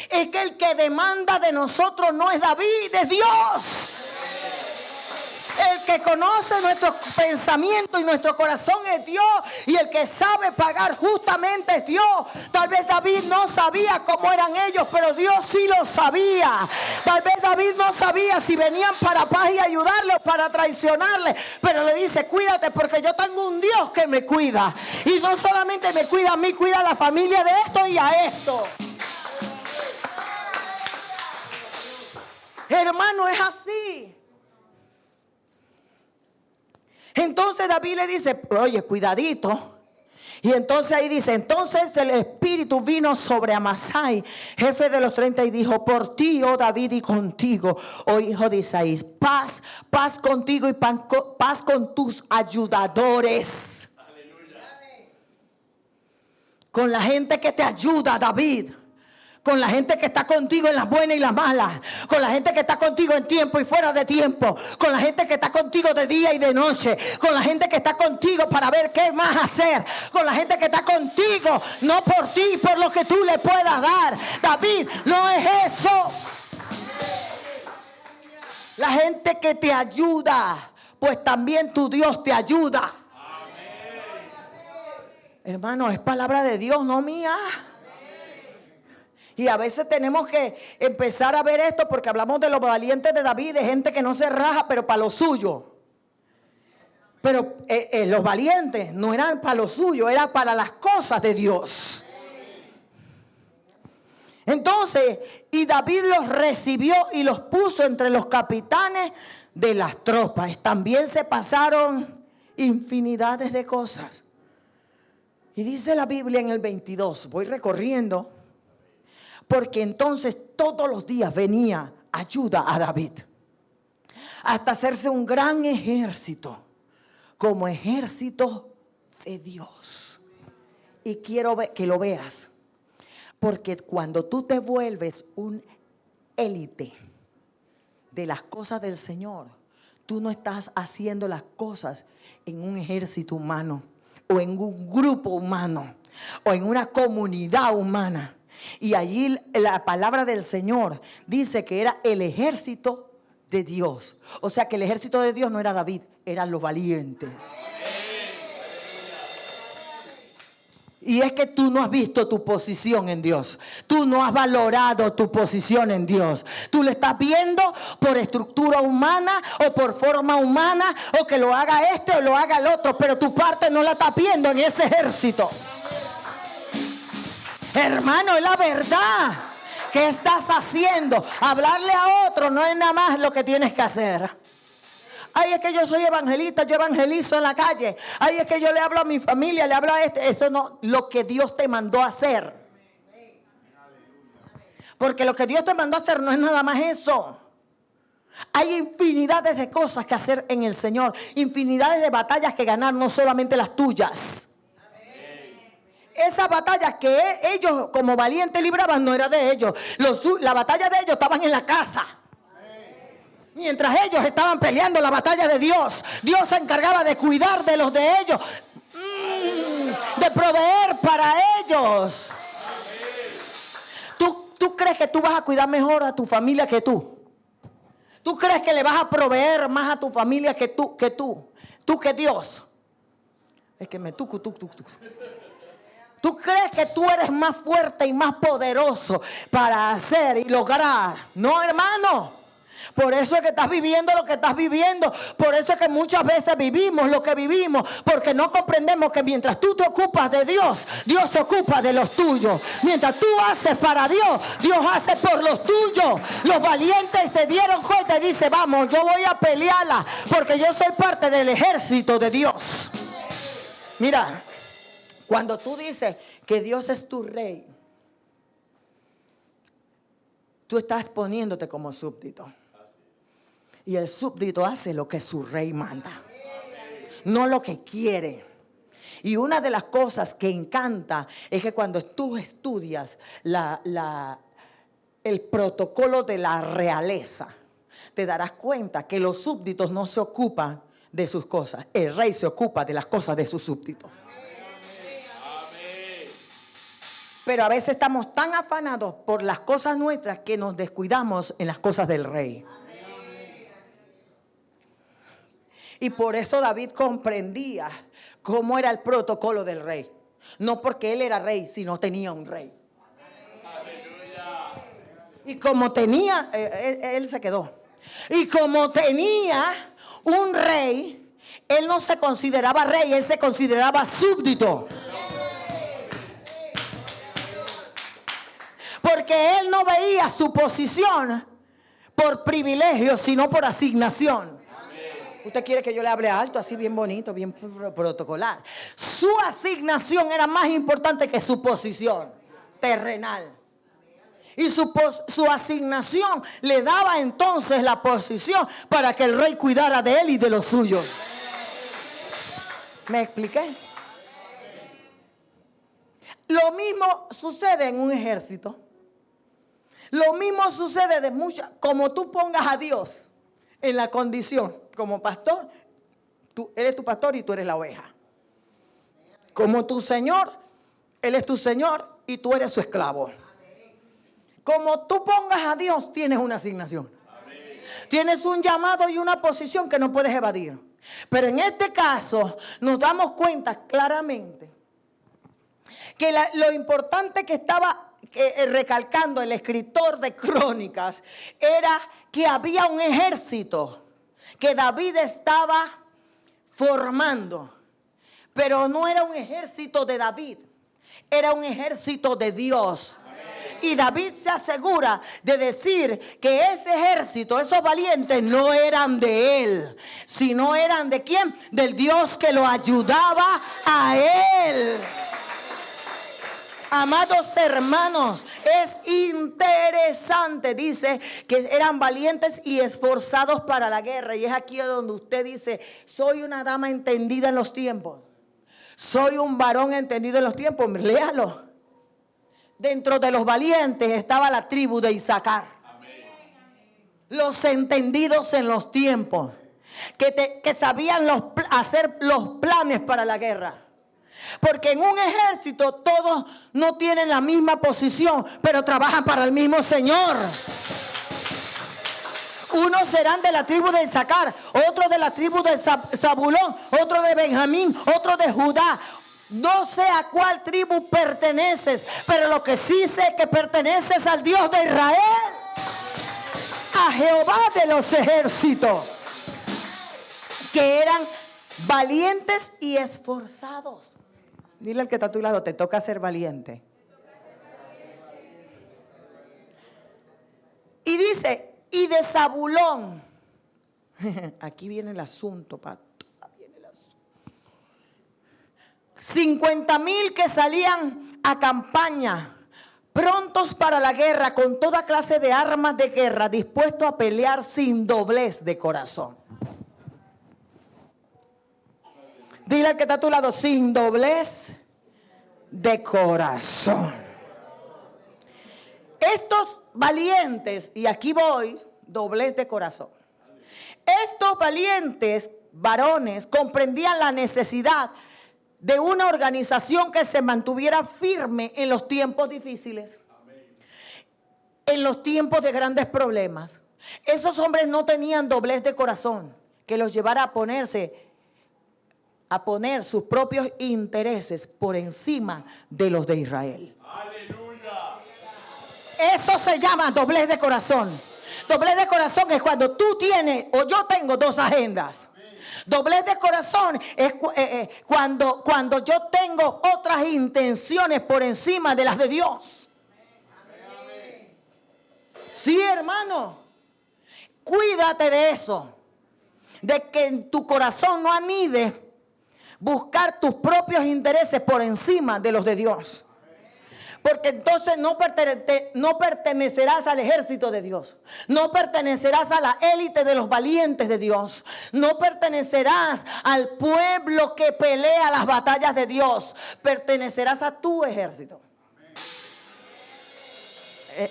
es que el que demanda de nosotros no es David, es Dios. El que conoce nuestros pensamientos y nuestro corazón es Dios. Y el que sabe pagar justamente es Dios. Tal vez David no sabía cómo eran ellos, pero Dios sí lo sabía. Tal vez David no sabía si venían para paz y ayudarle o para traicionarle. Pero le dice: cuídate, porque yo tengo un Dios que me cuida. Y no solamente me cuida a mí, cuida a la familia de esto y a esto. Hermano, es así. Entonces David le dice: oye, cuidadito. Y entonces ahí dice: entonces el Espíritu vino sobre Amasai, jefe de los 30, y dijo: por ti, oh David, y contigo, oh hijo de Isaías, paz contigo y paz con tus ayudadores. Aleluya. Con la gente que te ayuda, David. Con la gente que está contigo en las buenas y las malas. Con la gente que está contigo en tiempo y fuera de tiempo. Con la gente que está contigo de día y de noche. Con la gente que está contigo para ver qué más hacer. Con la gente que está contigo, no por ti, por lo que tú le puedas dar. David, no es eso. La gente que te ayuda, pues también tu Dios te ayuda. Hermano, es palabra de Dios, no mía. Y a veces tenemos que empezar a ver esto, porque hablamos de los valientes de David, de gente que no se raja, pero para lo suyo. Pero los valientes no eran para lo suyo, era para las cosas de Dios. Entonces, y David los recibió y los puso entre los capitanes de las tropas. También se pasaron infinidades de cosas. Y dice la Biblia en el 22, voy recorriendo. Porque entonces todos los días venía ayuda a David, hasta hacerse un gran ejército, como ejército de Dios. Y quiero que lo veas, porque cuando tú te vuelves un élite de las cosas del Señor, tú no estás haciendo las cosas en un ejército humano, o en un grupo humano, o en una comunidad humana. Y allí la palabra del Señor dice que era el ejército de Dios. O sea que el ejército de Dios no era David, eran los valientes. Y es que tú no has visto tu posición en Dios. Tú no has valorado tu posición en Dios. Tú lo estás viendo por estructura humana o por forma humana, o que lo haga este o lo haga el otro, pero tu parte no la estás viendo en ese ejército. Hermano, es la verdad. ¿Qué estás haciendo? Hablarle a otro no es nada más lo que tienes que hacer. Ay, es que yo soy evangelista, yo evangelizo en la calle. Ay, es que yo le hablo a mi familia, le hablo a este. Esto no, lo que Dios te mandó a hacer. Porque lo que Dios te mandó a hacer no es nada más eso. Hay infinidades de cosas que hacer en el Señor. Infinidades de batallas que ganar, no solamente las tuyas. Esas batallas que ellos como valientes libraban no era de ellos. La batalla de ellos estaban en la casa. Mientras ellos estaban peleando la batalla de Dios, Dios se encargaba de cuidar de los de ellos, de proveer para ellos. ¿Tú crees que tú vas a cuidar mejor a tu familia que tú? ¿Tú crees que le vas a proveer más a tu familia que tú que Dios? Es que me tucu. ¿Tú crees que tú eres más fuerte y más poderoso para hacer y lograr? No, hermano. Por eso es que estás viviendo lo que estás viviendo. Por eso es que muchas veces vivimos lo que vivimos. Porque no comprendemos que mientras tú te ocupas de Dios, Dios se ocupa de los tuyos. Mientras tú haces para Dios, Dios hace por los tuyos. Los valientes se dieron cuenta y dicen, vamos, yo voy a pelearla. Porque yo soy parte del ejército de Dios. Mira, cuando tú dices que Dios es tu rey, tú estás poniéndote como súbdito. Y el súbdito hace lo que su rey manda, no lo que quiere. Y una de las cosas que encanta es que cuando tú estudias el protocolo de la realeza, te darás cuenta que los súbditos no se ocupan de sus cosas. El rey se ocupa de las cosas de sus súbditos. Pero a veces estamos tan afanados por las cosas nuestras que nos descuidamos en las cosas del rey. Y por eso David comprendía cómo era el protocolo del rey. No porque él era rey, sino tenía un rey. Y como tenía, él se quedó. Y como tenía un rey, él no se consideraba rey, él se consideraba súbdito. Porque él no veía su posición por privilegio, sino por asignación. Usted quiere que yo le hable alto, así bien bonito, bien protocolar. Su asignación era más importante que su posición terrenal. Y su asignación le daba entonces la posición para que el rey cuidara de él y de los suyos. ¿Me expliqué? Lo mismo sucede en un ejército. Lo mismo sucede de muchas. Como tú pongas a Dios en la condición como pastor, él es tu pastor y tú eres la oveja. Como tu Señor, Él es tu Señor y tú eres su esclavo. Como tú pongas a Dios, tienes una asignación. Tienes un llamado y una posición que no puedes evadir. Pero en este caso nos damos cuenta claramente que lo importante que estaba recalcando el escritor de Crónicas era que había un ejército que David estaba formando. Pero no era un ejército de David, era un ejército de Dios. Y David se asegura de decir que ese ejército, esos valientes, no eran de él, sino eran de ¿quién? Del Dios que lo ayudaba a él. Amados hermanos, es interesante, dice que eran valientes y esforzados para la guerra. Y es aquí donde usted dice, soy una dama entendida en los tiempos. Soy un varón entendido en los tiempos. Léalo. Dentro de los valientes estaba la tribu de Isaacar. Los entendidos en los tiempos. Que sabían hacer los planes para la guerra. Porque en un ejército todos no tienen la misma posición, pero trabajan para el mismo Señor. Unos serán de la tribu de Isaacar, otros de la tribu de Zabulón, otro de Benjamín, otro de Judá. No sé a cuál tribu perteneces, pero lo que sí sé es que perteneces al Dios de Israel, a Jehová de los ejércitos, que eran valientes y esforzados. Dile al que está a tu lado, te toca ser valiente. Y dice, y de Zabulón. Aquí viene el asunto, pato. 50,000 que salían a campaña, prontos para la guerra, con toda clase de armas de guerra, dispuestos a pelear sin doblez de corazón. Dile al que está a tu lado, sin doblez de corazón. Estos valientes, y aquí voy, doblez de corazón. Estos valientes varones comprendían la necesidad de una organización que se mantuviera firme en los tiempos difíciles, en los tiempos de grandes problemas. Esos hombres no tenían doblez de corazón que los llevara a poner sus propios intereses por encima de los de Israel. Aleluya. Eso se llama doblez de corazón. Doblez de corazón es cuando tú tienes o yo tengo dos agendas. Doblez de corazón es cuando yo tengo otras intenciones por encima de las de Dios. Sí, hermano. Cuídate de eso. De que en tu corazón no anide buscar tus propios intereses por encima de los de Dios. Porque entonces no pertenecerás al ejército de Dios. No pertenecerás a la élite de los valientes de Dios. No pertenecerás al pueblo que pelea las batallas de Dios. Pertenecerás a tu ejército.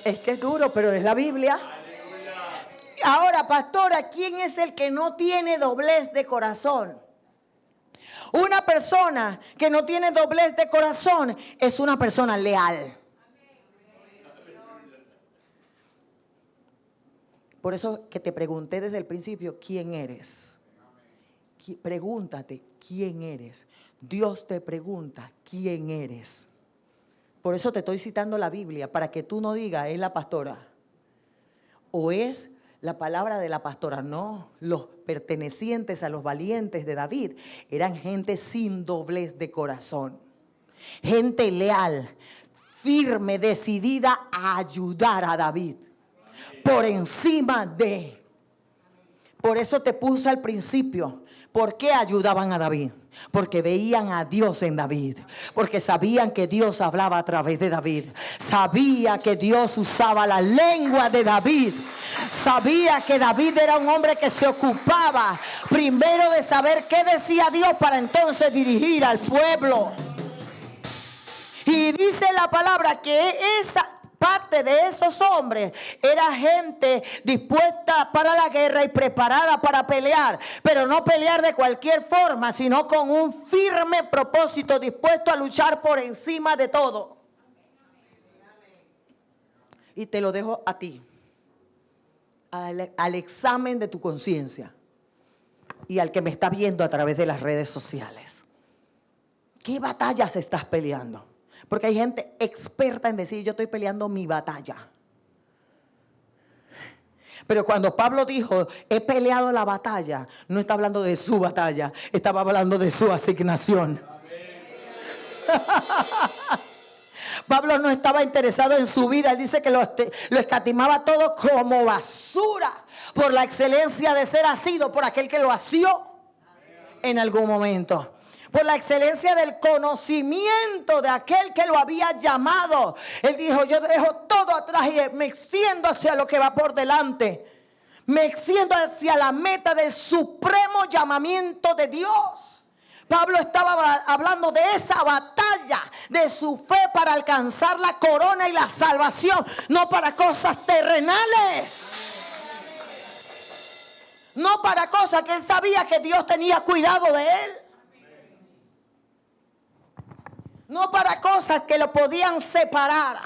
Es que es duro, pero es la Biblia. Ahora, pastora, ¿quién es el que no tiene doblez de corazón? Una persona que no tiene doblez de corazón es una persona leal. Por eso que te pregunté desde el principio, ¿quién eres? Pregúntate, ¿quién eres? Dios te pregunta, ¿quién eres? Por eso te estoy citando la Biblia, para que tú no digas, es la pastora. O es la palabra de la pastora. No, los pertenecientes a los valientes de David eran gente sin doblez de corazón. Gente leal, firme, decidida a ayudar a David. Por encima de. Por eso te puse al principio. ¿Por qué ayudaban a David? Porque veían a Dios en David. Porque sabían que Dios hablaba a través de David. Sabía que Dios usaba la lengua de David. Sabía que David era un hombre que se ocupaba primero de saber qué decía Dios para entonces dirigir al pueblo. Y dice la palabra que esa parte de esos hombres era gente dispuesta para la guerra y preparada para pelear, pero no pelear de cualquier forma, sino con un firme propósito, dispuesto a luchar por encima de todo. Y te lo dejo a ti, al examen de tu conciencia y al que me está viendo a través de las redes sociales. ¿Qué batallas estás peleando? Porque hay gente experta en decir, yo estoy peleando mi batalla. Pero cuando Pablo dijo, he peleado la batalla, no está hablando de su batalla, estaba hablando de su asignación. Pablo no estaba interesado en su vida, él dice que lo escatimaba todo como basura por la excelencia de ser asido por aquel que lo asió en algún momento. Por la excelencia del conocimiento de aquel que lo había llamado. Él dijo, yo dejo todo atrás y me extiendo hacia lo que va por delante. Me extiendo hacia la meta del supremo llamamiento de Dios. Pablo estaba hablando de esa batalla, de su fe para alcanzar la corona y la salvación, no para cosas terrenales. No para cosas que él sabía que Dios tenía cuidado de él. No para cosas que lo podían separar.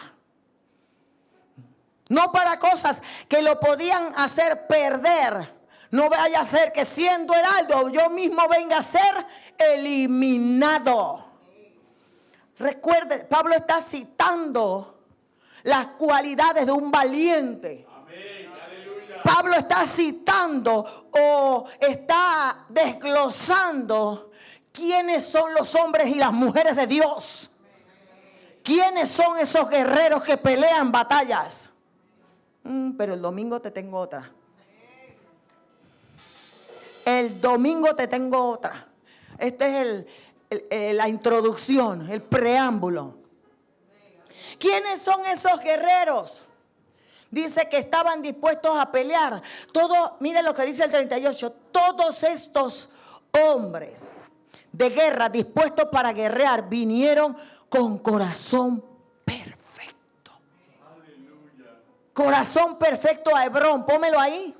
No para cosas que lo podían hacer perder. No vaya a ser que siendo heraldo yo mismo venga a ser eliminado. Recuerde, Pablo está citando las cualidades de un valiente. Pablo está citando o está desglosando quiénes son los hombres y las mujeres de Dios. ¿Quiénes son esos guerreros que pelean batallas? Pero el domingo te tengo otra. El domingo te tengo otra. Este es la introducción, el preámbulo. ¿Quiénes son esos guerreros? Dice que estaban dispuestos a pelear. Mire lo que dice el 38. Todos estos hombres de guerra dispuestos para guerrear vinieron con corazón perfecto. Aleluya. Corazón perfecto a Hebrón. Pómelo ahí.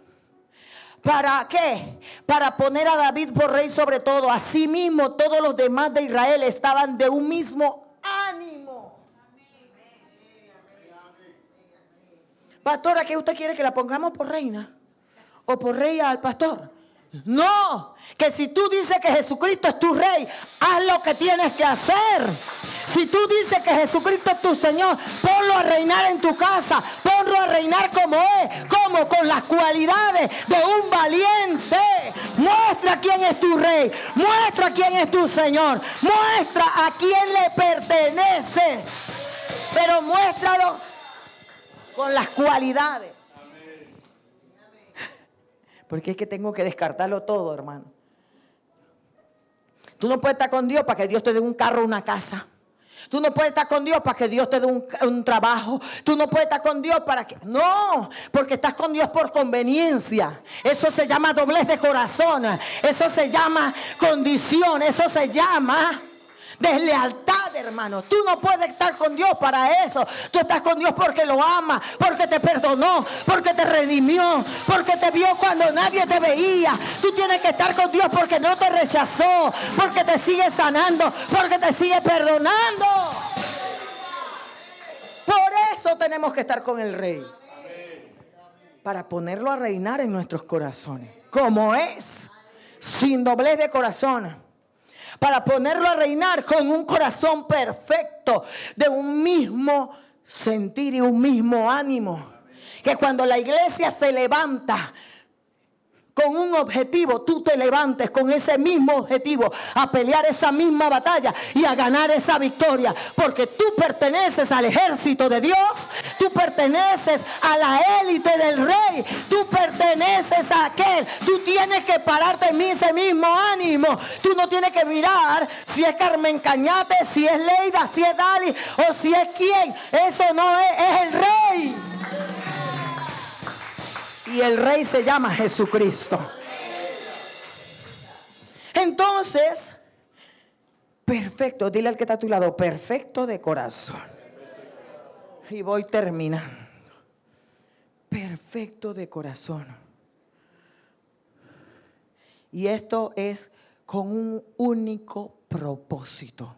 ¿Para qué? Para poner a David por rey sobre todo. Asimismo, todos los demás de Israel estaban de un mismo ánimo. Pastora, ¿qué usted quiere que la pongamos por reina? o por rey al pastor. No, que si tú dices que Jesucristo es tu rey, haz lo que tienes que hacer. Si tú dices que Jesucristo es tu Señor, ponlo a reinar en tu casa, ponlo a reinar como es, como con las cualidades de un valiente. Muestra quién es tu rey, muestra quién es tu Señor, muestra a quién le pertenece, pero muéstralo con las cualidades. Porque es que tengo que descartarlo todo, hermano. Tú no puedes estar con Dios para que Dios te dé un carro o una casa. Tú no puedes estar con Dios para que Dios te dé un trabajo. Tú no puedes estar con Dios para que... No, porque estás con Dios por conveniencia. Eso se llama doblez de corazón. Eso se llama condición. Eso se llama deslealtad, hermano. Tú no puedes estar con Dios para eso. Tú estás con Dios porque lo ama, porque te perdonó, porque te redimió, porque te vio cuando nadie te veía. Tú tienes que estar con Dios porque no te rechazó, porque te sigue sanando, porque te sigue perdonando. Por eso tenemos que estar con el Rey, para ponerlo a reinar en nuestros corazones, como es, sin doblez de corazón. Para ponerlo a reinar con un corazón perfecto, de un mismo sentir y un mismo ánimo. Que cuando la iglesia se levanta con un objetivo, tú te levantes con ese mismo objetivo a pelear esa misma batalla y a ganar esa victoria, porque tú perteneces al ejército de Dios, tú perteneces a la élite del Rey, tú perteneces a aquel. Tú tienes que pararte en ese mismo ánimo. Tú no tienes que mirar si es Carmen Cañate, si es Leida, si es Dali o si es quién. Eso no es el Rey. Y el Rey se llama Jesucristo. Entonces, perfecto, dile al que está a tu lado, perfecto de corazón. Y voy terminando. Perfecto de corazón. Y esto es con un único propósito.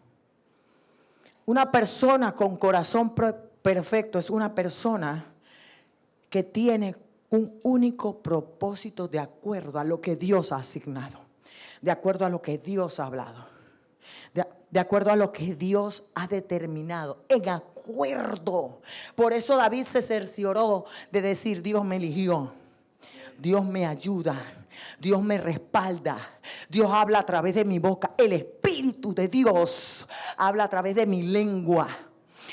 Una persona con corazón perfecto es una persona que tiene un único propósito de acuerdo a lo que Dios ha asignado, de acuerdo a lo que Dios ha hablado, de acuerdo a lo que Dios ha determinado, en acuerdo. Por eso David se cercioró de decir: Dios me eligió, Dios me ayuda, Dios me respalda, Dios habla a través de mi boca, el Espíritu de Dios habla a través de mi lengua.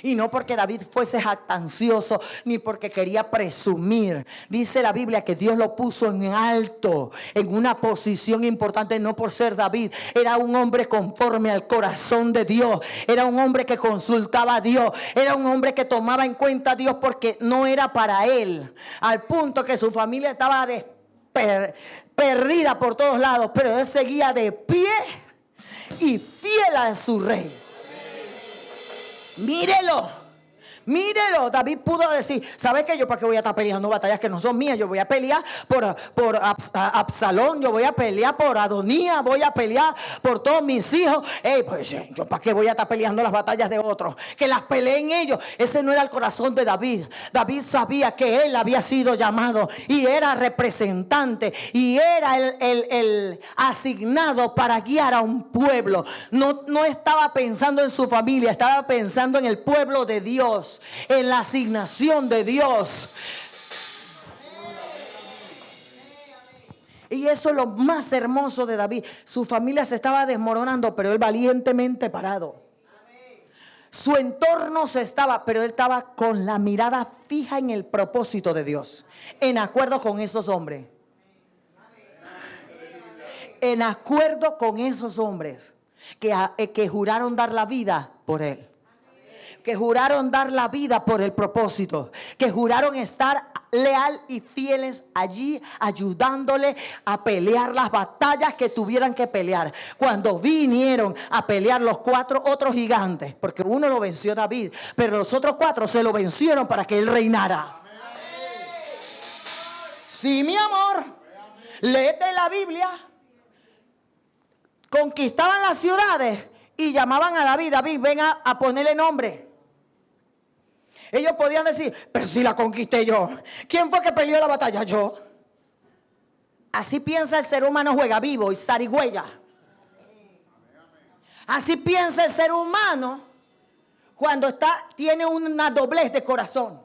Y no porque David fuese jactancioso, ni porque quería presumir. Dice la Biblia que Dios lo puso en alto, en una posición importante, no por ser David. Era un hombre conforme al corazón de Dios. Era un hombre que consultaba a Dios. Era un hombre que tomaba en cuenta a Dios porque no era para él. Al punto que su familia estaba perdida por todos lados. Pero él seguía de pie y fiel a su rey. Mírelo, mírelo. David pudo decir: ¿sabe qué? Yo para qué voy a estar peleando batallas que no son mías. Yo voy a pelear por Absalón, yo voy a pelear por Adonías, voy a pelear por todos mis hijos. Pues yo para qué voy a estar peleando las batallas de otros, que las peleen ellos. Ese no era el corazón de David. David sabía que él había sido llamado y era representante y era el asignado para guiar a un pueblo. No estaba pensando en su familia, estaba pensando en el pueblo de Dios, en la asignación de Dios. Y eso es lo más hermoso de David. Su familia se estaba desmoronando, pero él valientemente parado. Su entorno se estaba, pero él estaba con la mirada fija en el propósito de Dios, en acuerdo con esos hombres. En acuerdo con esos hombres que juraron dar la vida por él. Que juraron dar la vida por el propósito, que juraron estar leal y fieles allí, ayudándole a pelear las batallas que tuvieran que pelear. Cuando vinieron a pelear los 4 otros gigantes, porque uno lo venció David, pero los otros 4 se lo vencieron para que él reinara. Sí, mi amor, léete la Biblia. Conquistaban las ciudades y llamaban a David: David, ven a ponerle nombre. Ellos podían decir: pero si la conquisté yo. ¿Quién fue que peleó la batalla? Yo. Así piensa el ser humano juega vivo y zarigüeya. Así piensa el ser humano cuando tiene una doblez de corazón.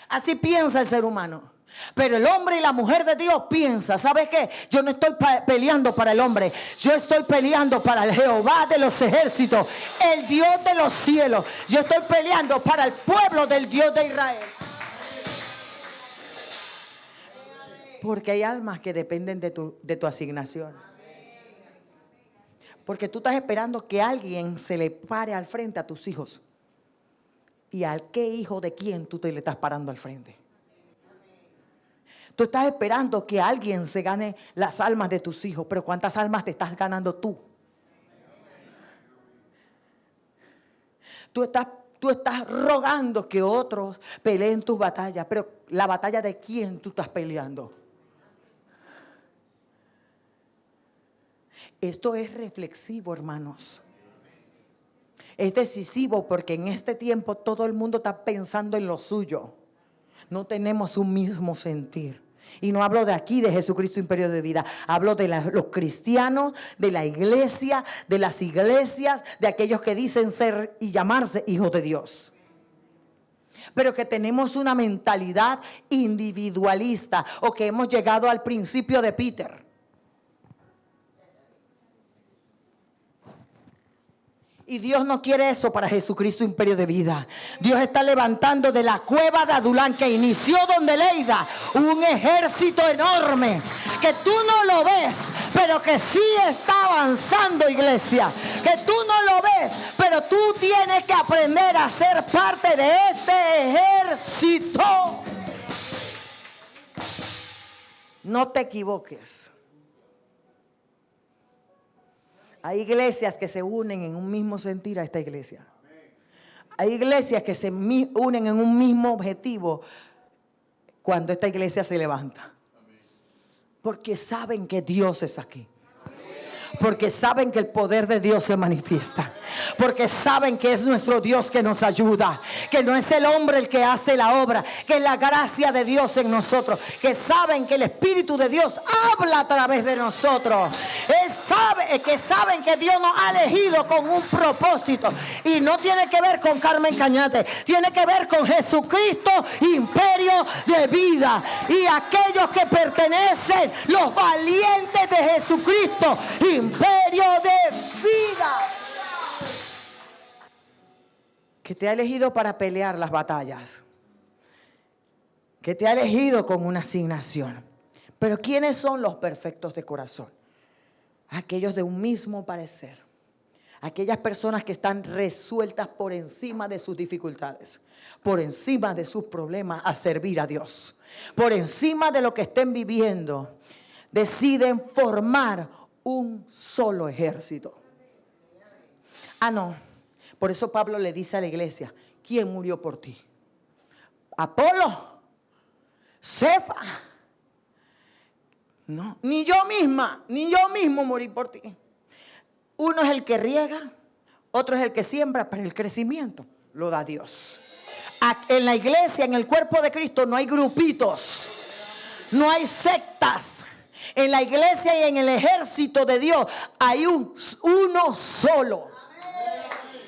Así piensa el ser humano. Pero el hombre y la mujer de Dios piensa, ¿sabes qué? Yo no estoy peleando para el hombre, yo estoy peleando para el Jehová de los ejércitos, el Dios de los cielos. Yo estoy peleando para el pueblo del Dios de Israel. Porque hay almas que dependen de tu asignación. Porque tú estás esperando que alguien se le pare al frente a tus hijos. ¿Y al qué hijo de quién tú te le estás parando al frente? Tú estás esperando que alguien se gane las almas de tus hijos, pero ¿cuántas almas te estás ganando tú? Tú estás rogando que otros peleen tus batallas, pero ¿la batalla de quién tú estás peleando? Esto es reflexivo, hermanos. Es decisivo porque en este tiempo todo el mundo está pensando en lo suyo. No tenemos un mismo sentir. Y no hablo de aquí, de Jesucristo Imperio de Vida. Hablo de los cristianos, de la iglesia, de las iglesias, de aquellos que dicen ser y llamarse hijos de Dios. Pero que tenemos una mentalidad individualista o que hemos llegado al principio de Peter. Y Dios no quiere eso para Jesucristo Imperio de Vida. Dios está levantando de la cueva de Adulán, que inició donde Leida, un ejército enorme que tú no lo ves, pero que sí está avanzando, iglesia. Que tú no lo ves, pero tú tienes que aprender a ser parte de este ejército. No te equivoques. Hay iglesias que se unen en un mismo sentir a esta iglesia. Hay iglesias que se unen en un mismo objetivo cuando esta iglesia se levanta. Porque saben que Dios es aquí. Porque saben que el poder de Dios se manifiesta. Porque saben que es nuestro Dios que nos ayuda. Que no es el hombre el que hace la obra. Que es la gracia de Dios en nosotros. Que saben que el Espíritu de Dios habla a través de nosotros. Que saben que Dios nos ha elegido con un propósito. Y no tiene que ver con Carmen Cañate. Tiene que ver con Jesucristo, Imperio de Vida. Y aquellos que pertenecen, los valientes de Jesucristo, Imperio de Vida. Que te ha elegido para pelear las batallas. Que te ha elegido con una asignación. Pero ¿quiénes son los perfectos de corazón? Aquellos de un mismo parecer. Aquellas personas que están resueltas por encima de sus dificultades. Por encima de sus problemas a servir a Dios. Por encima de lo que estén viviendo. Deciden formar un solo ejército. No. Por eso Pablo le dice a la iglesia, ¿quién murió por ti? ¿Apolo? ¿Cefa? No, ni yo mismo morí por ti. Uno es el que riega, otro es el que siembra, pero el crecimiento lo da Dios. En la iglesia, en el cuerpo de Cristo, no hay grupitos, no hay sectas. En la iglesia y en el ejército de Dios hay uno solo.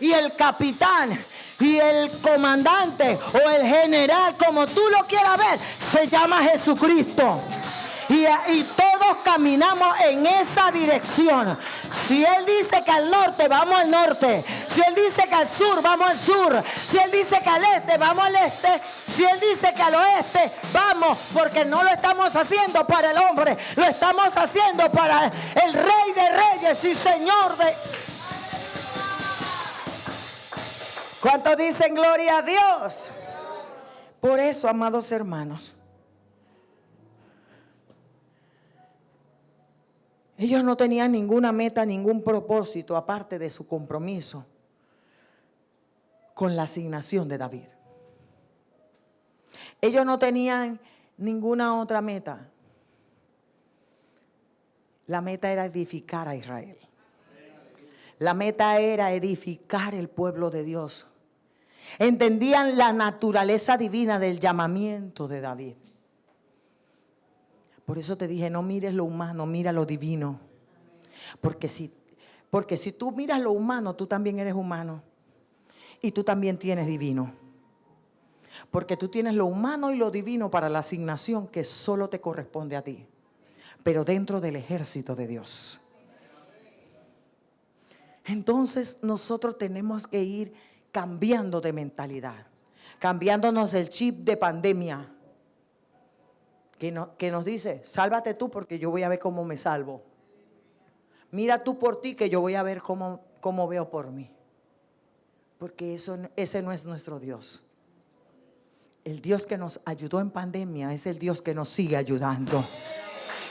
Y el capitán y el comandante o el general, como tú lo quieras ver, se llama Jesucristo. Y todos caminamos en esa dirección. Si Él dice que al norte, vamos al norte. Si Él dice que al sur, vamos al sur. Si Él dice que al este, vamos al este. Si Él dice que al oeste, vamos. Porque no lo estamos haciendo para el hombre. Lo estamos haciendo para el Rey de Reyes y Señor de... ¿Cuántos dicen gloria a Dios? Por eso, amados hermanos, ellos no tenían ninguna meta, ningún propósito, aparte de su compromiso con la asignación de David. Ellos no tenían ninguna otra meta. La meta era edificar a Israel. La meta era edificar el pueblo de Dios. Entendían la naturaleza divina del llamamiento de David. Por eso te dije, no mires lo humano, mira lo divino. Porque si tú miras lo humano, tú también eres humano. Y tú también tienes divino. Porque tú tienes lo humano y lo divino para la asignación que solo te corresponde a ti. Pero dentro del ejército de Dios. Entonces nosotros tenemos que ir cambiando de mentalidad. Cambiándonos el chip de pandemia. Que nos dice, sálvate tú porque yo voy a ver cómo me salvo. Mira tú por ti que yo voy a ver cómo veo por mí. Porque ese no es nuestro Dios. El Dios que nos ayudó en pandemia es el Dios que nos sigue ayudando.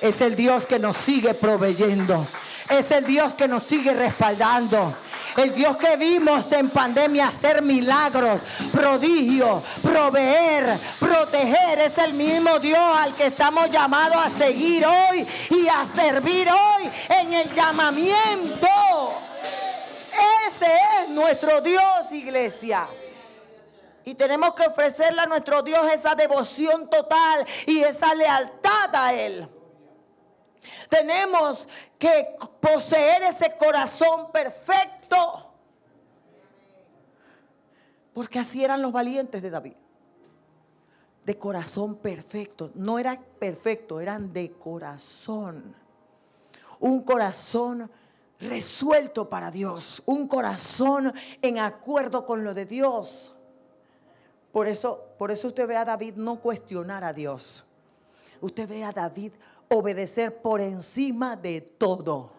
Es el Dios que nos sigue proveyendo. Es el Dios que nos sigue respaldando. El Dios que vimos en pandemia hacer milagros, prodigios, proveer, proteger. Es el mismo Dios al que estamos llamados a seguir hoy y a servir hoy en el llamamiento. Ese es nuestro Dios, iglesia. Y tenemos que ofrecerle a nuestro Dios esa devoción total y esa lealtad a Él. Tenemos que poseer ese corazón perfecto. Porque así eran los valientes de David. De corazón perfecto. No era perfecto, eran de corazón. Un corazón resuelto para Dios. Un corazón en acuerdo con lo de Dios. Por eso usted ve a David no cuestionar a Dios. Usted ve a David obedecer por encima de todo.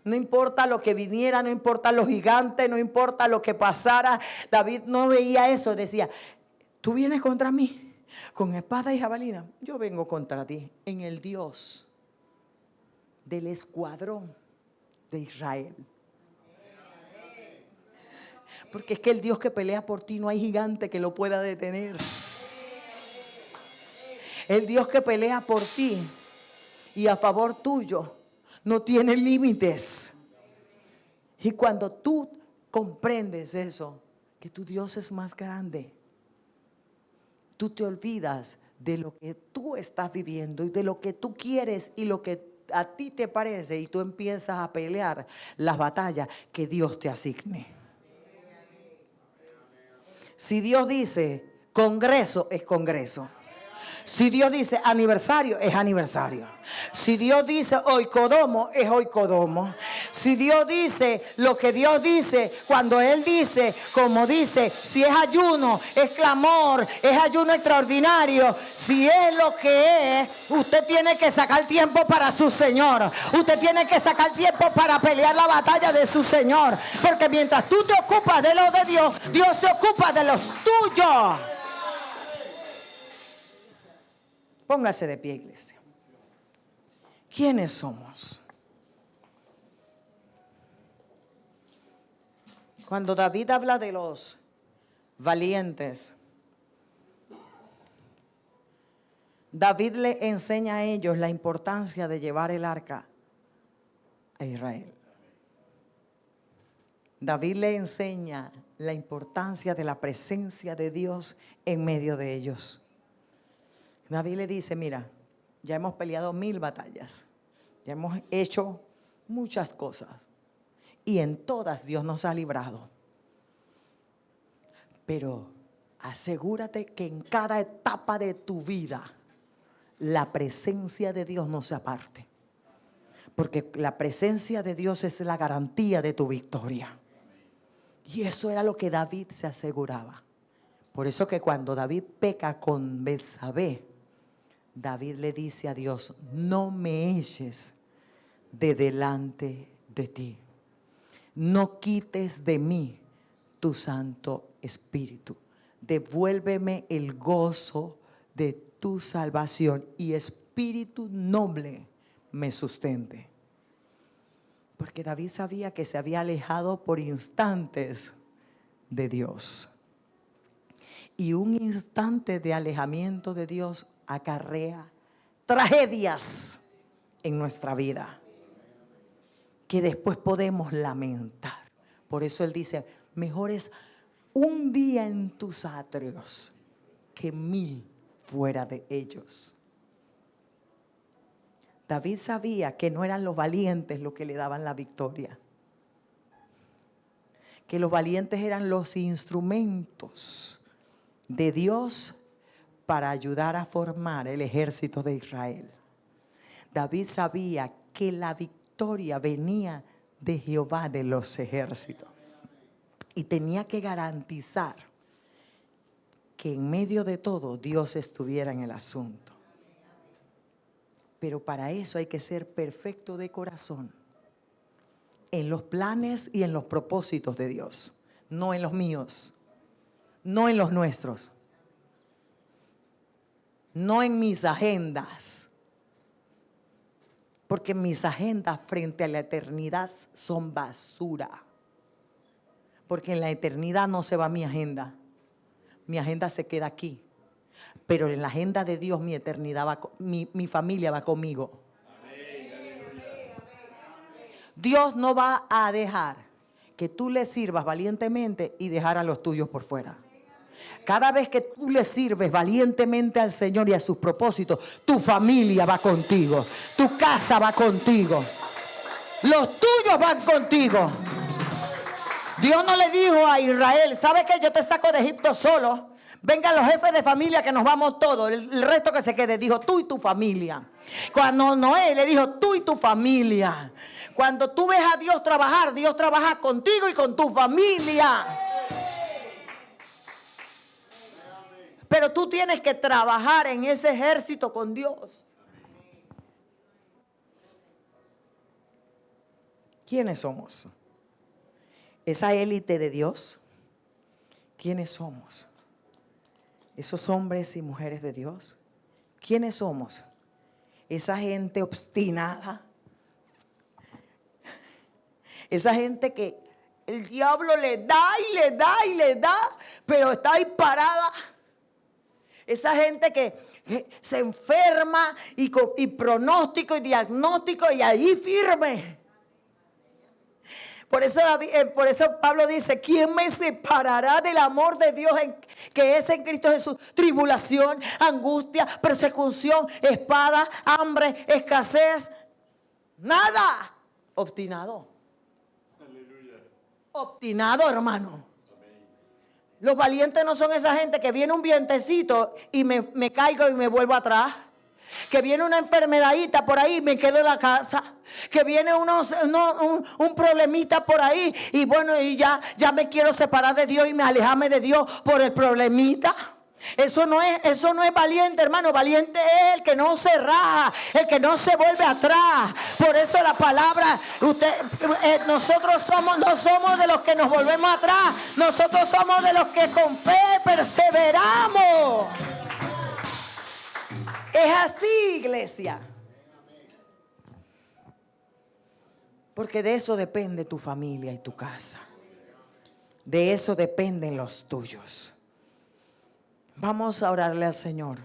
No importa lo que viniera, no importa los gigantes, no importa lo que pasara. David no veía eso, decía, tú vienes contra mí con espada y jabalina. Yo vengo contra ti en el Dios del escuadrón de Israel. Porque es que el Dios que pelea por ti no hay gigante que lo pueda detener. El Dios que pelea por ti y a favor tuyo no tiene límites. Y cuando tú comprendes eso, que tu Dios es más grande, tú te olvidas de lo que tú estás viviendo y de lo que tú quieres y lo que a ti te parece, y tú empiezas a pelear las batallas que Dios te asigne. Si Dios dice congreso, es congreso. Si Dios dice aniversario, es aniversario. Si Dios dice oikodomo, es oikodomo. Si Dios dice lo que Dios dice, cuando Él dice, como dice, si es ayuno, es clamor, es ayuno extraordinario, si es lo que es, usted tiene que sacar tiempo para su Señor. Usted tiene que sacar tiempo para pelear la batalla de su Señor. Porque mientras tú te ocupas de lo de Dios, Dios se ocupa de los tuyos. Póngase de pie, iglesia. ¿Quiénes somos? Cuando David habla de los valientes, David le enseña a ellos la importancia de llevar el arca a Israel. David le enseña la importancia de la presencia de Dios en medio de ellos. David le dice, mira, ya hemos peleado 1000 batallas, ya hemos hecho muchas cosas y en todas Dios nos ha librado. Pero asegúrate que en cada etapa de tu vida la presencia de Dios no se aparte. Porque la presencia de Dios es la garantía de tu victoria. Y eso era lo que David se aseguraba. Por eso que cuando David peca con Betsabé, David le dice a Dios, no me eches de delante de ti. No quites de mí tu Santo Espíritu. Devuélveme el gozo de tu salvación y espíritu noble me sustente. Porque David sabía que se había alejado por instantes de Dios. Y un instante de alejamiento de Dios acarrea tragedias en nuestra vida que después podemos lamentar. Por eso él dice, mejor es un día en tus atrios que 1000 fuera de ellos. David sabía que no eran los valientes los que le daban la victoria, que los valientes eran los instrumentos de Dios para ayudar a formar el ejército de Israel. David sabía que la victoria venía de Jehová de los ejércitos y tenía que garantizar que en medio de todo Dios estuviera en el asunto. Pero para eso hay que ser perfecto de corazón en los planes y en los propósitos de Dios, no en los míos, no en los nuestros, no en mis agendas, porque mis agendas frente a la eternidad son basura, porque en la eternidad no se va mi agenda se queda aquí. Pero en la agenda de Dios mi eternidad va, mi familia va conmigo. Dios no va a dejar que tú le sirvas valientemente y dejar a los tuyos por fuera. Cada vez que tú le sirves valientemente al Señor y a sus propósitos, tu familia va contigo, tu casa va contigo, los tuyos van contigo. Dios no le dijo a Israel, ¿sabe qué? Yo te saco de Egipto solo. Vengan los jefes de familia que nos vamos todos. El resto que se quede. Dijo tú y tu familia. Cuando Noé le dijo tú y tu familia. Cuando tú ves a Dios trabaja contigo y con tu familia. Pero tú tienes que trabajar en ese ejército con Dios. ¿Quiénes somos? Esa élite de Dios. ¿Quiénes somos? Esos hombres y mujeres de Dios. ¿Quiénes somos? Esa gente obstinada. Esa gente que el diablo le da y le da y le da, pero está ahí parada. Esa gente que se enferma y pronóstico y diagnóstico y ahí firme. Por eso Pablo dice, ¿quién me separará del amor de Dios que es en Cristo Jesús? Tribulación, angustia, persecución, espada, hambre, escasez. Nada. Obstinado. Aleluya. Obstinado, hermano. Los valientes no son esa gente que viene un vientecito y me caigo y me vuelvo atrás. Que viene una enfermedadita por ahí y me quedo en la casa. Que viene un problemita por ahí y bueno, y ya me quiero separar de Dios y me alejarme de Dios por el problemita. Eso no es valiente, hermano. Valiente es el que no se raja, el que no se vuelve atrás. Por eso la palabra, nosotros no somos de los que nos volvemos atrás. Nosotros somos de los que con fe perseveramos. Es así, iglesia. Porque de eso depende tu familia y tu casa. De eso dependen los tuyos. Vamos a orarle al Señor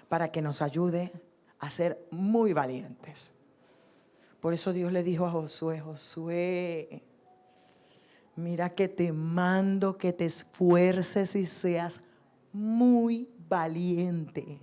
para que nos ayude a ser muy valientes. Por eso Dios le dijo a Josué, Josué, mira que te mando que te esfuerces y seas muy valiente.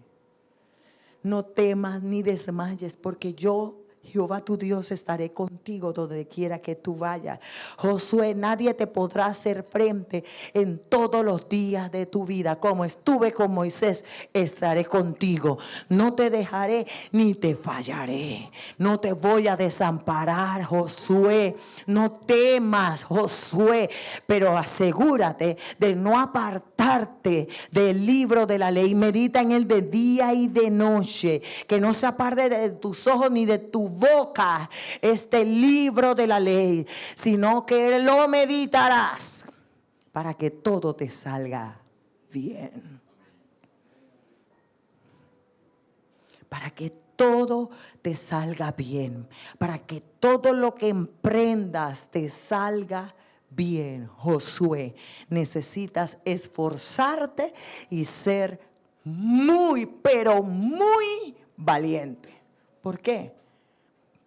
No temas ni desmayes, porque yo, Jehová tu Dios, estaré contigo donde quiera que tú vayas. Josué, nadie te podrá hacer frente en todos los días de tu vida. Como estuve con Moisés, estaré contigo. No te dejaré ni te fallaré. No te voy a desamparar, Josué. No temas, Josué, pero asegúrate de no apartarte del libro de la ley. Medita en él de día y de noche. Que no se aparte de tus ojos ni de tu boca este libro de la ley, sino que lo meditarás para que todo te salga bien. Para que todo te salga bien. Para que todo lo que emprendas te salga bien. Josué, necesitas esforzarte y ser muy, pero muy valiente. ¿Por qué?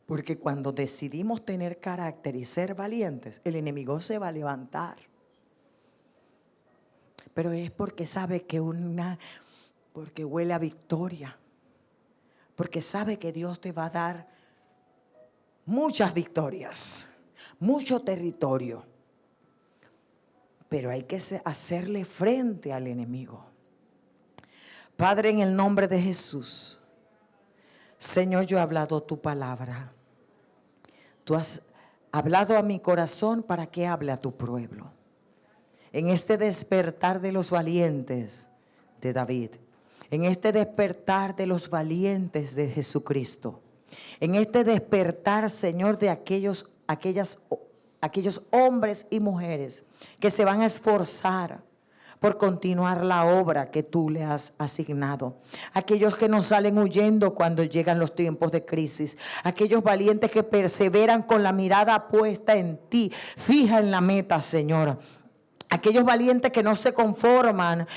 Porque cuando decidimos tener carácter y ser valientes, el enemigo se va a levantar. Pero es porque sabe que porque huele a victoria. porque sabe que Dios te va a dar muchas victorias, mucho territorio. Pero hay que hacerle frente al enemigo. Padre, en el nombre de Jesús, Señor, yo he hablado tu palabra. Tú has hablado a mi corazón para que hable a tu pueblo. En este despertar de los valientes de David, en este despertar de los valientes de Jesucristo, en este despertar, Señor, de aquellos hombres y mujeres que se van a esforzar por continuar la obra que tú le has asignado. Aquellos que no salen huyendo cuando llegan los tiempos de crisis. Aquellos valientes que perseveran con la mirada puesta en ti, fija en la meta, Señor. Aquellos valientes que no se conforman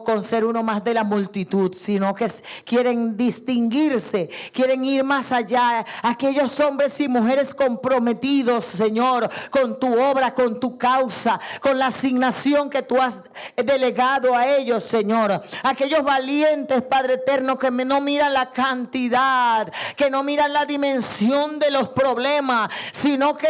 con ser uno más de la multitud, sino que quieren distinguirse, quieren ir más allá. Aquellos hombres y mujeres comprometidos, Señor, con tu obra, con tu causa, con la asignación que tú has delegado a ellos, Señor. Aquellos valientes, Padre eterno, que no miran la cantidad, que no miran la dimensión de los problemas, sino que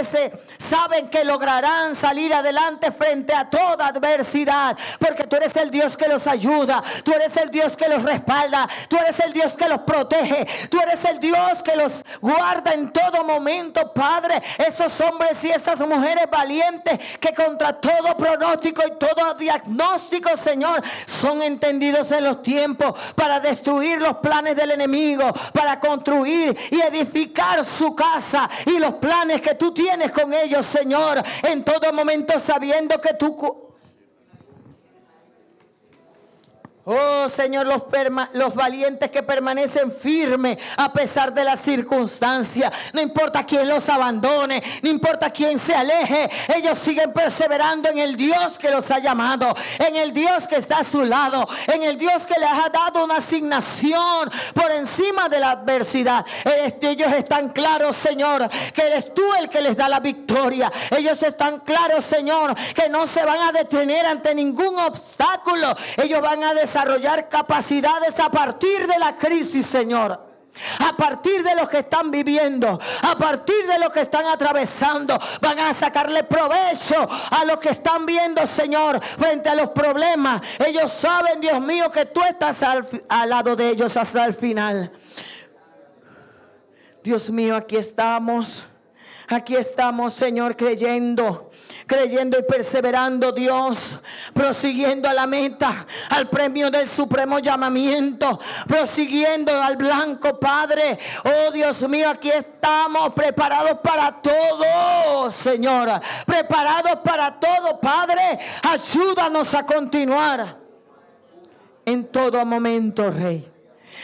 saben que lograrán salir adelante frente a toda adversidad, porque tú eres el Dios que los ayuda, tú eres el Dios que los respalda, tú eres el Dios que los protege, tú eres el Dios que los guarda en todo momento, Padre. Esos hombres y esas mujeres valientes que contra todo pronóstico y todo diagnóstico, Señor, son entendidos en los tiempos para destruir los planes del enemigo, para construir y edificar su casa y los planes que tú tienes con ellos, Señor, en todo momento, sabiendo que tú... Oh, Señor, los valientes que permanecen firmes a pesar de las circunstancias. No importa quién los abandone, no importa quién se aleje. Ellos siguen perseverando en el Dios que los ha llamado, en el Dios que está a su lado, en el Dios que les ha dado una asignación por encima de la adversidad. Ellos están claros, Señor, que eres tú el que les da la victoria. Ellos están claros, Señor, que no se van a detener ante ningún obstáculo. Ellos van a desarrollar capacidades a partir de la crisis, Señor. A partir de lo que están viviendo, a partir de lo que están atravesando, van a sacarle provecho a lo que están viendo, Señor, frente a los problemas. Ellos saben, Dios mío, que tú estás al lado de ellos hasta el final. Dios mío, aquí estamos, Señor, creyendo y perseverando, Dios, prosiguiendo a la meta, al premio del supremo llamamiento, prosiguiendo al blanco, Padre. Oh, Dios mío, aquí estamos preparados para todo, Señor, preparados para todo, Padre. Ayúdanos a continuar en todo momento, Rey.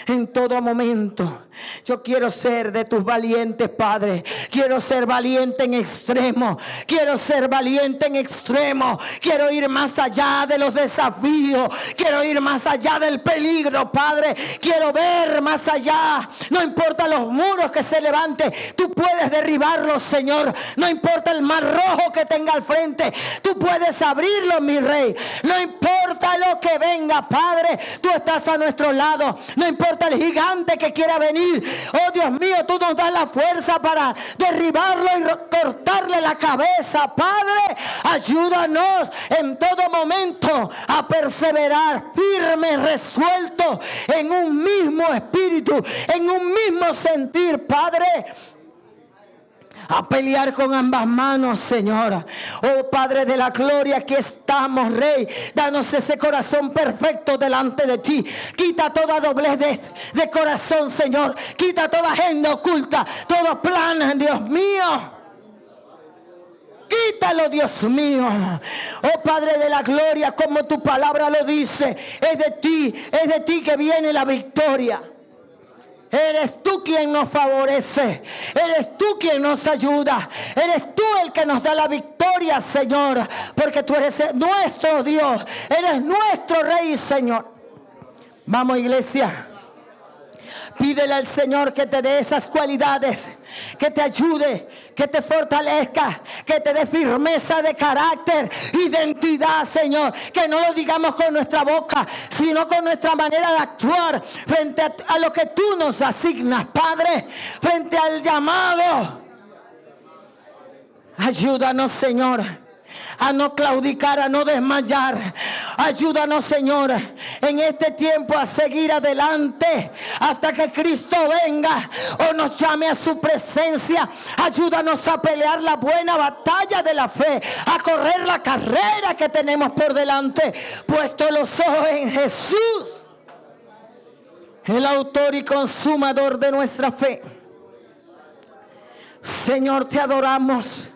En todo momento. Yo quiero ser de tus valientes, Padre. Quiero ser valiente en extremo. Quiero ser valiente en extremo. Quiero ir más allá de los desafíos. Quiero ir más allá del peligro, Padre. Quiero ver más allá. No importa los muros que se levanten, tú puedes derribarlos, Señor. No importa el mar rojo que tenga al frente, tú puedes abrirlo, mi Rey. No importa lo que venga, Padre, tú estás a nuestro lado. No importa el gigante que quiera venir. Oh, Dios mío, tú nos das la fuerza para derribarlo y cortarle la cabeza, Padre. Ayúdanos en todo momento a perseverar firme, resuelto en un mismo espíritu, en un mismo sentir, Padre. A pelear con ambas manos, Señor. Oh, Padre de la gloria, aquí estamos, Rey. Danos ese corazón perfecto delante de ti. Quita toda doblez de corazón, Señor. Quita toda agenda oculta, todo plan, Dios mío. Quítalo, Dios mío. Oh, Padre de la gloria, como tu palabra lo dice, es de ti que viene la victoria. Eres tú quien nos favorece. Eres tú quien nos ayuda. Eres tú el que nos da la victoria, Señor. Porque tú eres nuestro Dios. Eres nuestro Rey, Señor. Vamos, iglesia. Pídele al Señor que te dé esas cualidades, que te ayude, que te fortalezca, que te dé firmeza de carácter, identidad, Señor. Que no lo digamos con nuestra boca, sino con nuestra manera de actuar frente a lo que tú nos asignas, Padre, frente al llamado. Ayúdanos, Señor, a no claudicar, a no desmayar. Ayúdanos, Señor, en este tiempo a seguir adelante hasta que Cristo venga o nos llame a su presencia. Ayúdanos a pelear la buena batalla de la fe, a correr la carrera que tenemos por delante, puesto los ojos en Jesús, el autor y consumador de nuestra fe. Señor, te adoramos.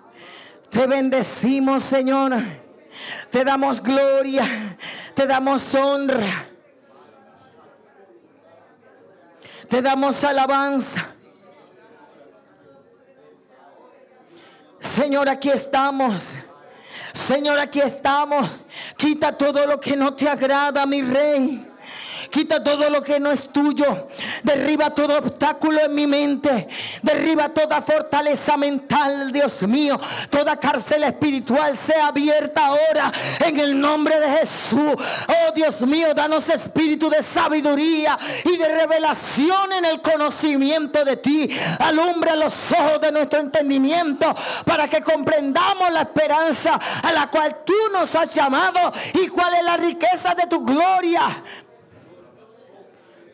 Te bendecimos, Señor. Te damos gloria. Te damos honra. Te damos alabanza. Señor, aquí estamos. Señor, aquí estamos. Quita todo lo que no te agrada, mi Rey. Quita todo lo que no es tuyo. Derriba todo obstáculo en mi mente. Derriba toda fortaleza mental, Dios mío. Toda cárcel espiritual sea abierta ahora en el nombre de Jesús. Oh Dios mío, danos espíritu de sabiduría y de revelación en el conocimiento de ti. Alumbra los ojos de nuestro entendimiento para que comprendamos la esperanza a la cual tú nos has llamado y cuál es la riqueza de tu gloria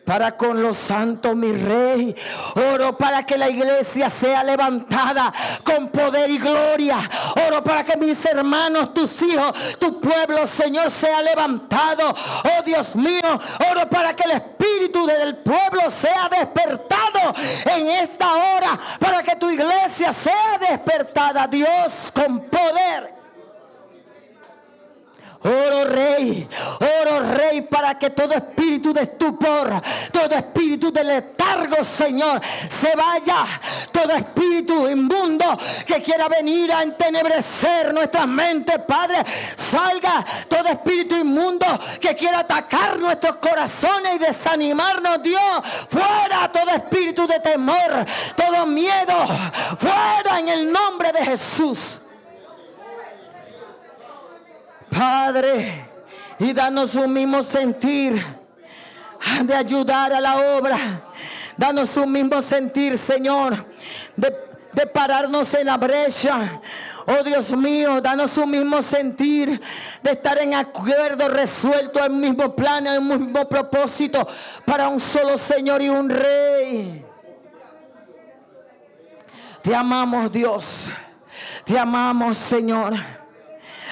para con los santos, mi Rey. Oro para que la iglesia sea levantada con poder y gloria. Oro para que mis hermanos, tus hijos, tu pueblo, Señor, sea levantado. Oh Dios mío, oro para que el espíritu del pueblo sea despertado en esta hora, para que tu iglesia sea despertada, Dios, con poder. Oro Rey, para que todo espíritu de estupor, todo espíritu de letargo, Señor, se vaya. Todo espíritu inmundo que quiera venir a entenebrecer nuestras mentes, Padre, salga. Todo espíritu inmundo que quiera atacar nuestros corazones y desanimarnos, Dios, fuera. Todo espíritu de temor, todo miedo, fuera en el nombre de Jesús. Padre, y danos un mismo sentir de ayudar a la obra. Danos un mismo sentir, Señor, de pararnos en la brecha. Oh Dios mío, danos un mismo sentir de estar en acuerdo, resuelto al mismo plan, al mismo propósito, para un solo Señor y un Rey. Te amamos, Dios. Te amamos, Señor.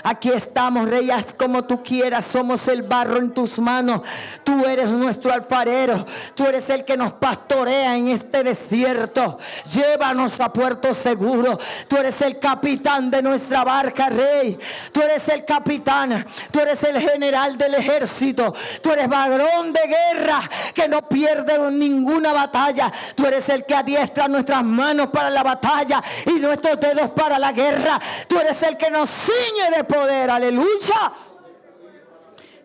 Aquí estamos, Rey, haz como tú quieras. Somos el barro en tus manos. Tú eres nuestro alfarero. Tú eres el que nos pastorea en este desierto. Llévanos a puerto seguro. Tú eres el capitán de nuestra barca, Rey. Tú eres el capitán. Tú eres el general del ejército. Tú eres varón de guerra que no pierde ninguna batalla. Tú eres el que adiestra nuestras manos para la batalla y nuestros dedos para la guerra. Tú eres el que nos ciñe de poder, aleluya.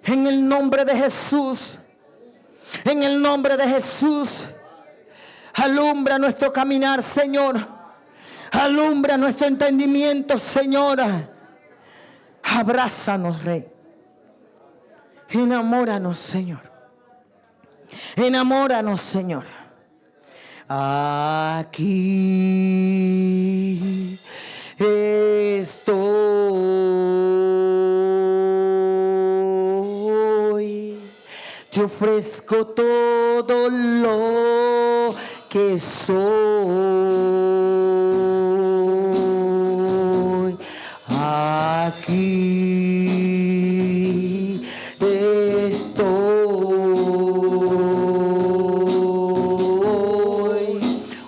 En el nombre de Jesús, en el nombre de Jesús, alumbra nuestro caminar, Señor. Alumbra nuestro entendimiento, Señora. Abrázanos, Rey. Enamóranos, Señor. Enamóranos, Señor. Aquí estoy, te ofrezco todo lo que soy. Aquí estoy,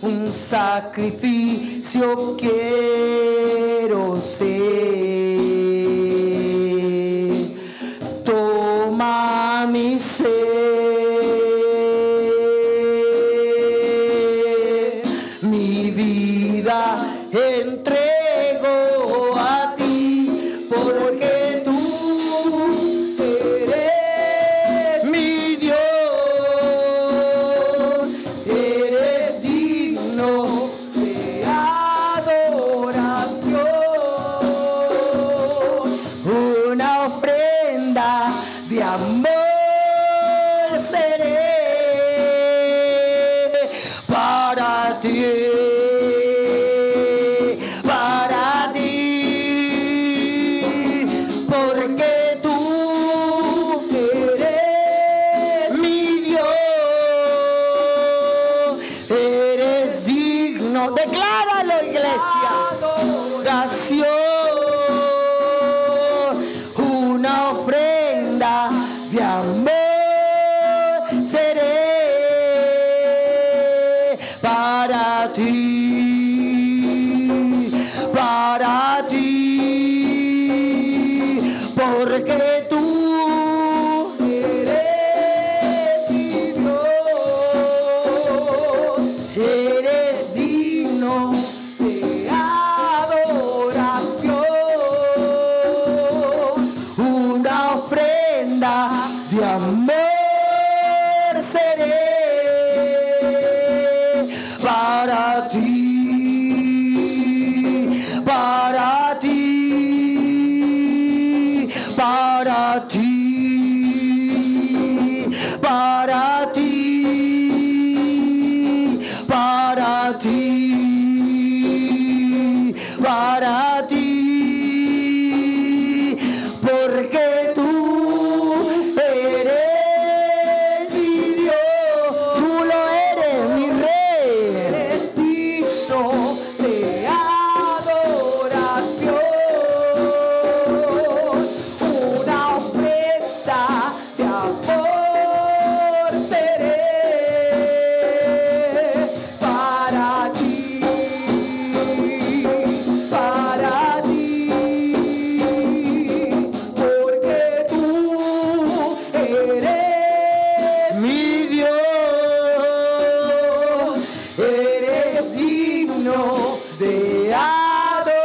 un sacrificio quiero ser. Toma mi ser, mi vida entrego a ti, porque tú eres mi Dios. digno. Decláralo, iglesia. Adoración, una ofrenda de amor seré para ti, porque tú eres mi Dios, eres digno de adoración, una ofrenda de amor seré para ti, para ti, para ti, para ti, para ti, para ti, porque tú eres mi Dios, tú lo eres, mi Rey, eres digno de adoración, una ofrenda de amor seré para ti, porque tú eres mi Dios, eres digno de adoración,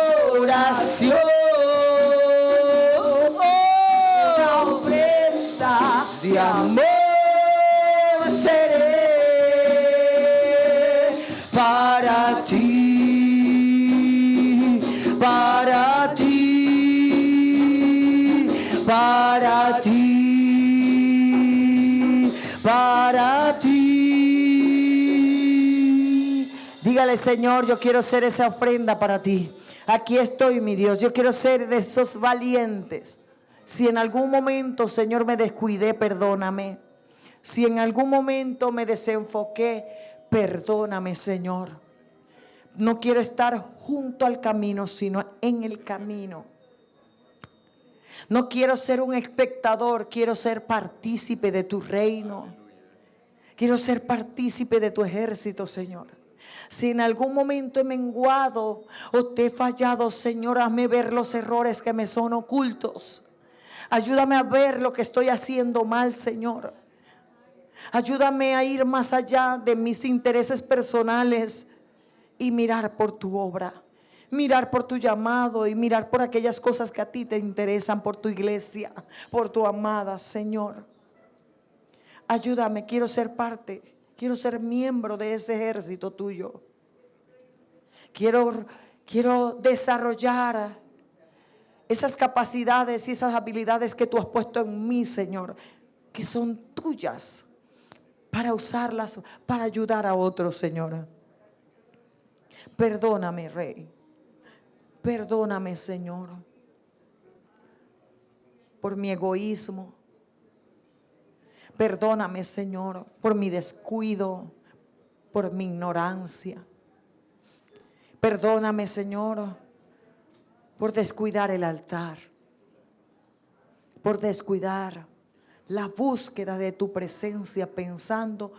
una ofrenda de amor seré para ti, para ti, para ti, para ti. Dígale, Señor, yo quiero ser esa ofrenda para ti. Aquí estoy, mi Dios. Yo quiero ser de esos valientes. Si en algún momento, Señor, me descuidé, perdóname. Si en algún momento me desenfoqué, perdóname, Señor. No quiero estar junto al camino, sino en el camino. No quiero ser un espectador, quiero ser partícipe de tu reino. Quiero ser partícipe de tu ejército, Señor. Si en algún momento he menguado o te he fallado, Señor, hazme ver los errores que me son ocultos. Ayúdame a ver lo que estoy haciendo mal, Señor. Ayúdame a ir más allá de mis intereses personales y mirar por tu obra, mirar por tu llamado y mirar por aquellas cosas que a ti te interesan, por tu iglesia, por tu amada, Señor. Ayúdame, quiero ser parte, quiero ser miembro de ese ejército tuyo. Quiero desarrollar esas capacidades y esas habilidades que tú has puesto en mí, Señor, que son tuyas, para usarlas, para ayudar a otros, Señor. Perdóname, Rey. Perdóname, Señor, por mi egoísmo. Perdóname, Señor, por mi descuido, por mi ignorancia. Perdóname, Señor, por descuidar el altar, por descuidar la búsqueda de tu presencia, pensando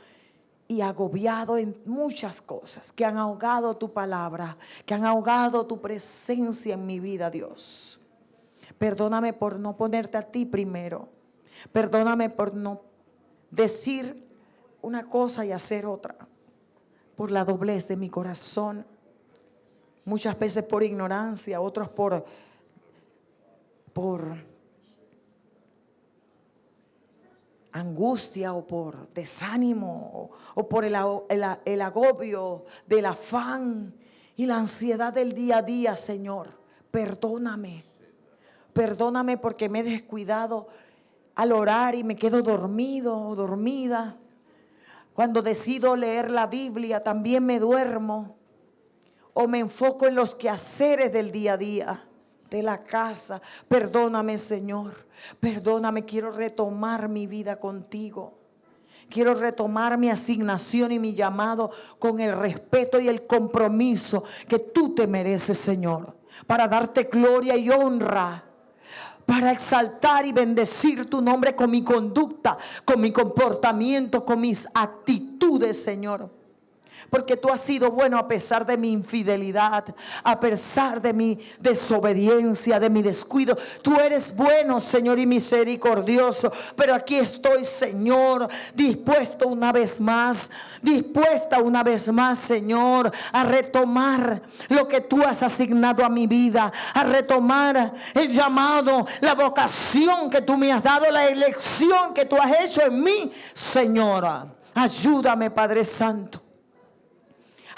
y agobiado en muchas cosas que han ahogado tu palabra, que han ahogado tu presencia en mi vida, Dios. Perdóname por no ponerte a ti primero. Perdóname por no decir una cosa y hacer otra, por la doblez de mi corazón. Muchas veces por ignorancia, otros por angustia o por desánimo o por el agobio del afán y la ansiedad del día a día, Señor. Perdóname. Perdóname porque me he descuidado al orar y me quedo dormido o dormida. Cuando decido leer la Biblia también me duermo o me enfoco en los quehaceres del día a día, de la casa. Perdóname, Señor. Perdóname, quiero retomar mi vida contigo. Quiero retomar mi asignación y mi llamado con el respeto y el compromiso que tú te mereces, Señor, para darte gloria y honra, para exaltar y bendecir tu nombre con mi conducta, con mi comportamiento, con mis actitudes, Señor. Porque tú has sido bueno a pesar de mi infidelidad, a pesar de mi desobediencia, de mi descuido. Tú eres bueno, Señor, y misericordioso. Pero aquí estoy, Señor, dispuesta una vez más, Señor, a retomar lo que tú has asignado a mi vida, a retomar el llamado, la vocación que tú me has dado, la elección que tú has hecho en mí, Señora. Ayúdame, Padre Santo,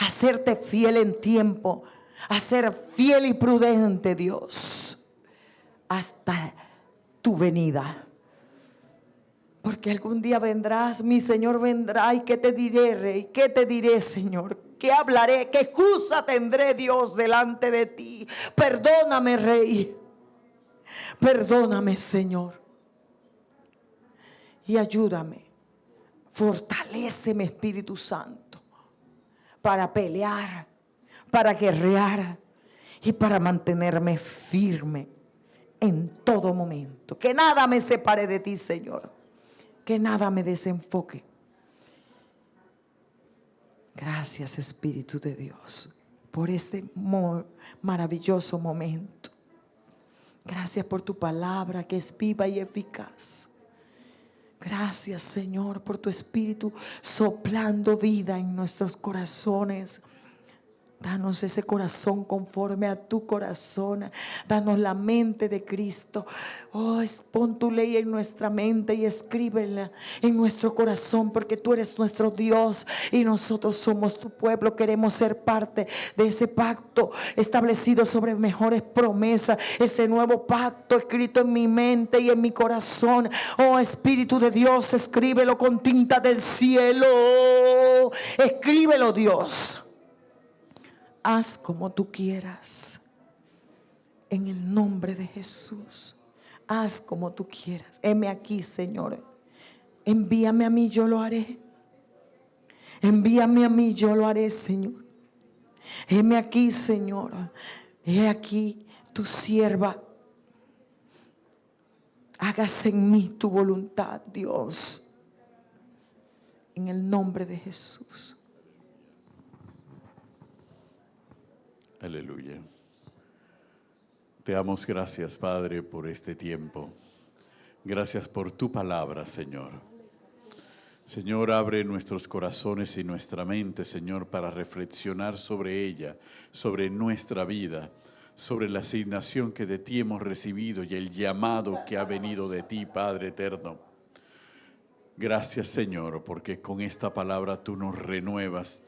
a serte fiel en tiempo, a ser fiel y prudente, Dios, hasta tu venida. Porque algún día vendrás, mi Señor vendrá. ¿Y qué te diré, Rey? ¿Qué te diré, Señor? ¿Qué hablaré? ¿Qué excusa tendré, Dios, delante de ti? Perdóname, Rey. Perdóname, Señor. Y ayúdame. Fortaléceme, Espíritu Santo, para pelear, para guerrear y para mantenerme firme en todo momento. Que nada me separe de ti, Señor. Que nada me desenfoque. Gracias, Espíritu de Dios, por este maravilloso momento. Gracias por tu palabra que es viva y eficaz. Gracias, Señor, por tu Espíritu soplando vida en nuestros corazones. Danos ese corazón conforme a tu corazón. Danos la mente de Cristo. Oh, pon tu ley en nuestra mente y escríbela en nuestro corazón, porque tú eres nuestro Dios y nosotros somos tu pueblo. Queremos ser parte de ese pacto establecido sobre mejores promesas, ese nuevo pacto escrito en mi mente y en mi corazón. Oh, Espíritu de Dios, escríbelo con tinta del cielo. Escríbelo, Dios. Haz como tú quieras, en el nombre de Jesús. Haz como tú quieras. Heme aquí, Señor. Envíame a mí, yo lo haré. Envíame a mí, yo lo haré, Señor. Heme aquí, Señor. He aquí tu sierva. Hágase en mí tu voluntad, Dios. En el nombre de Jesús. Aleluya. Te damos gracias, Padre, por este tiempo. Gracias por tu palabra, Señor. Señor, abre nuestros corazones y nuestra mente, Señor, para reflexionar sobre ella, sobre nuestra vida, sobre la asignación que de ti hemos recibido y el llamado que ha venido de ti, Padre eterno. Gracias, Señor, porque con esta palabra tú nos renuevas,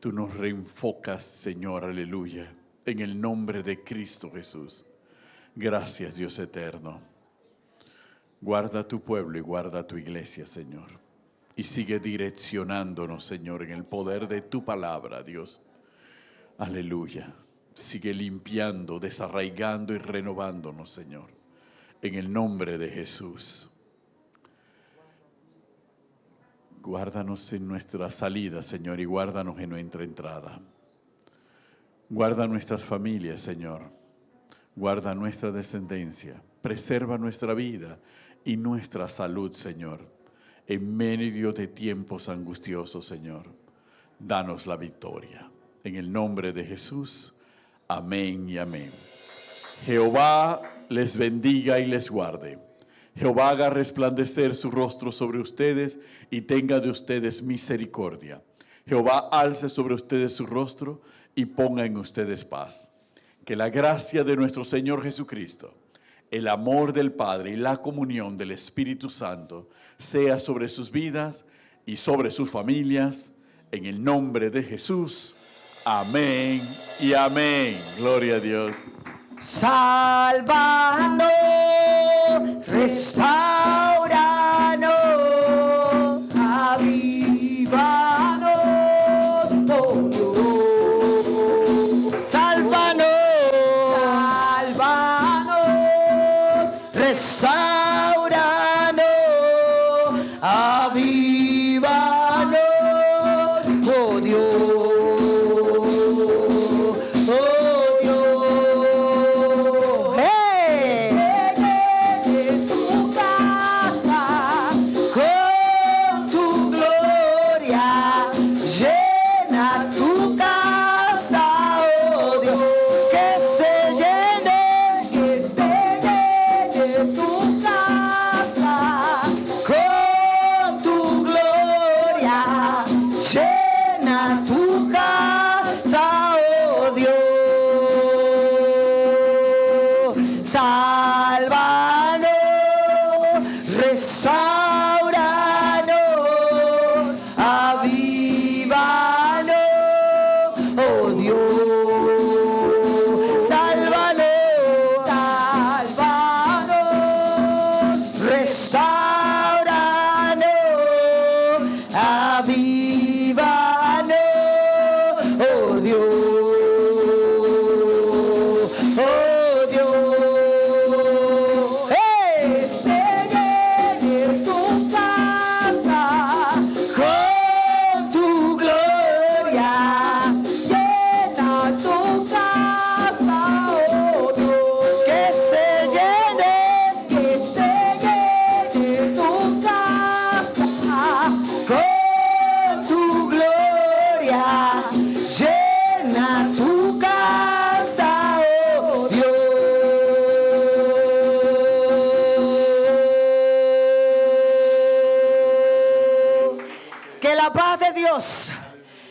tú nos reenfocas, Señor, aleluya, en el nombre de Cristo Jesús. Gracias, Dios eterno. Guarda tu pueblo y guarda tu iglesia, Señor. Y sigue direccionándonos, Señor, en el poder de tu palabra, Dios. Aleluya. Sigue limpiando, desarraigando y renovándonos, Señor. En el nombre de Jesús. Guárdanos en nuestra salida, Señor, y guárdanos en nuestra entrada. Guarda nuestras familias, Señor. Guarda nuestra descendencia. Preserva nuestra vida y nuestra salud, Señor. En medio de tiempos angustiosos, Señor. Danos la victoria. En el nombre de Jesús. Amén y amén. Jehová les bendiga y les guarde. Jehová haga resplandecer su rostro sobre ustedes y tenga de ustedes misericordia. Jehová alce sobre ustedes su rostro y ponga en ustedes paz. Que la gracia de nuestro Señor Jesucristo, el amor del Padre y la comunión del Espíritu Santo sea sobre sus vidas y sobre sus familias. En el nombre de Jesús. Amén y amén. Gloria a Dios. Sálvanos, restauranos, avívanos, oh Dios. Sálvanos, restauranos, avívanos.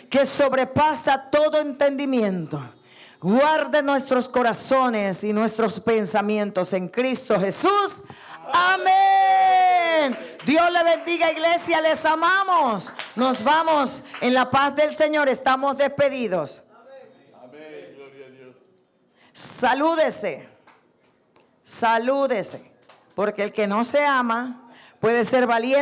que sobrepasa todo entendimiento, guarde nuestros corazones y nuestros pensamientos en Cristo Jesús. Amén. Dios le bendiga, iglesia, les amamos. Nos vamos en la paz del Señor, estamos despedidos. Amén, gloria a Dios. Salúdese, salúdese, porque el que no se ama puede ser valiente.